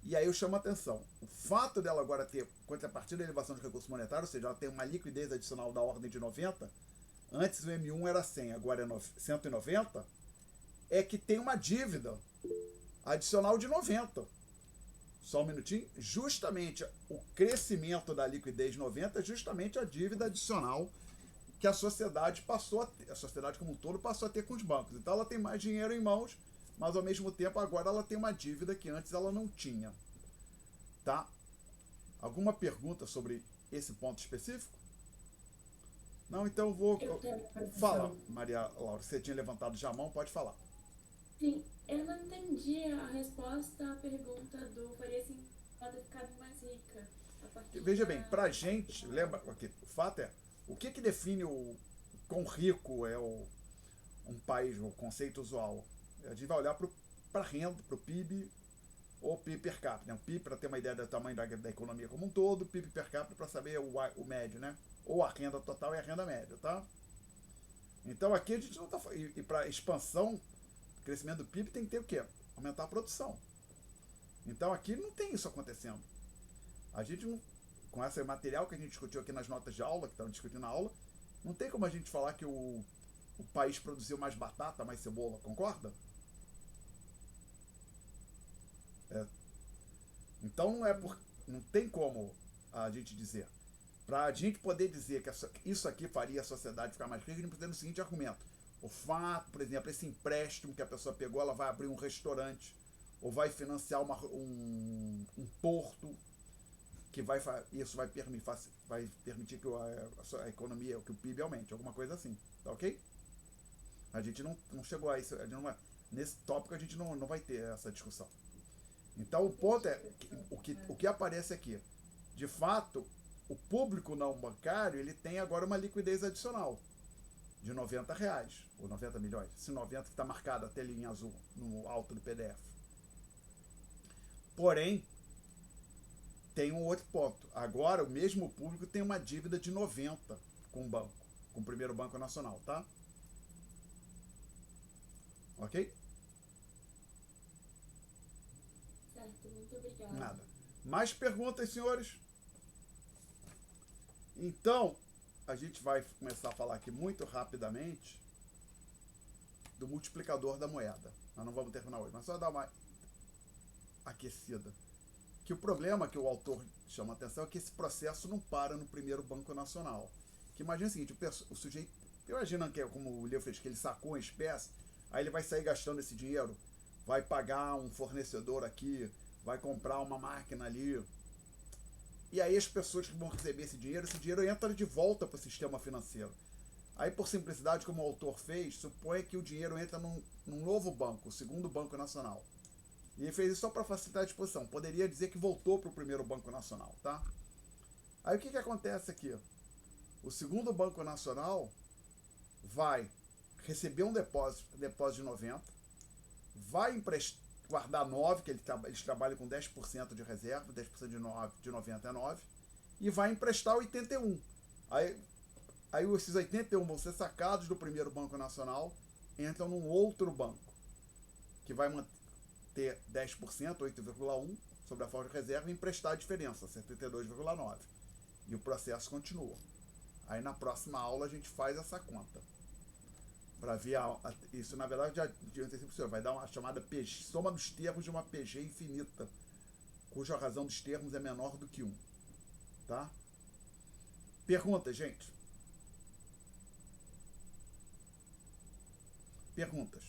E aí eu chamo a atenção. O fato dela agora ter, a partir da elevação de recurso monetário, ou seja, ela tem uma liquidez adicional da ordem de 90, antes o M1 era 100, agora é 190, é que tem uma dívida adicional de 90. Só um minutinho. Justamente o crescimento da liquidez 90 é justamente a dívida adicional que a sociedade passou a ter, a sociedade como um todo passou a ter com os bancos. Então ela tem mais dinheiro em mãos, mas ao mesmo tempo agora ela tem uma dívida que antes ela não tinha. Tá? Alguma pergunta sobre esse ponto específico? Não, então eu vou... Fala, Maria Laura, você tinha levantado já a mão, pode falar. Sim, eu não entendi a resposta à pergunta do faria assim, ela ter ficado mais rica. Veja bem, pra gente, lembra, aqui, o fato é, o que define o quão rico é um país, o conceito usual? A gente vai olhar para a renda, para o PIB ou PIB per capita. Né? O PIB para ter uma ideia do tamanho da economia como um todo, o PIB per capita para saber o médio, né? Ou a renda total e a renda média, tá? Então aqui a gente não está... E para expansão, crescimento do PIB tem que ter o quê? Aumentar a produção. Então aqui não tem isso acontecendo. A gente não... Com esse material que a gente discutiu aqui nas notas de aula, que estavam discutindo na aula, não tem como a gente falar que o país produziu mais batata, mais cebola, concorda? Então não tem como a gente dizer. Para a gente poder dizer que isso aqui faria a sociedade ficar mais rica, a gente precisa ter o seguinte argumento. O fato, por exemplo, esse empréstimo que a pessoa pegou, ela vai abrir um restaurante ou vai financiar um porto, que isso vai permitir que a economia, que o PIB aumente, alguma coisa assim, tá ok? A gente não chegou a isso, nesse tópico a gente não vai ter essa discussão. Então o ponto é, o que aparece aqui, de fato, o público não bancário, ele tem agora uma liquidez adicional de R$90, ou 90 milhões, esse 90 que está marcado a telinha em azul no alto do PDF. Porém, tem um outro ponto. Agora, o mesmo público tem uma dívida de 90 com o banco, com o primeiro Banco Nacional, tá? Ok? Certo, muito obrigada. Nada. Mais perguntas, senhores? Então, a gente vai começar a falar aqui muito rapidamente do multiplicador da moeda. Nós não vamos terminar hoje, mas só dar uma aquecida. Que o problema que o autor chama a atenção é que esse processo não para no primeiro Banco Nacional. Que imagina o seguinte, o sujeito, imagina que é como o Leo fez, que ele sacou em espécie, aí ele vai sair gastando esse dinheiro, vai pagar um fornecedor aqui, vai comprar uma máquina ali, e aí as pessoas que vão receber esse dinheiro entra de volta para o sistema financeiro. Aí, por simplicidade, como o autor fez, supõe que o dinheiro entra num novo banco, o segundo Banco Nacional. E ele fez isso só para facilitar a disposição. Poderia dizer que voltou para o primeiro Banco Nacional, tá? Aí o que acontece aqui? O segundo Banco Nacional vai receber um depósito de 90, vai guardar 9, que eles trabalham com 10% de reserva, 10% de 90 é 9, e vai emprestar 81. Aí esses 81 vão ser sacados do primeiro Banco Nacional, entram num outro banco, que vai ter 10%, 8,1, sobre a folga de reserva e emprestar a diferença, 72,9. E o processo continua. Aí na próxima aula a gente faz essa conta. Para ver isso, na verdade, vai dar uma chamada PG, soma dos termos de uma PG infinita, cuja razão dos termos é menor do que 1. Tá? Perguntas, gente? Perguntas?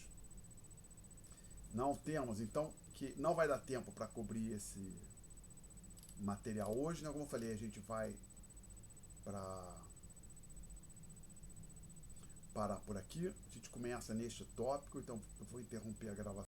Não temos, então, que não vai dar tempo para cobrir esse material hoje, né? Como eu falei, a gente vai parar por aqui. A gente começa neste tópico, então eu vou interromper a gravação.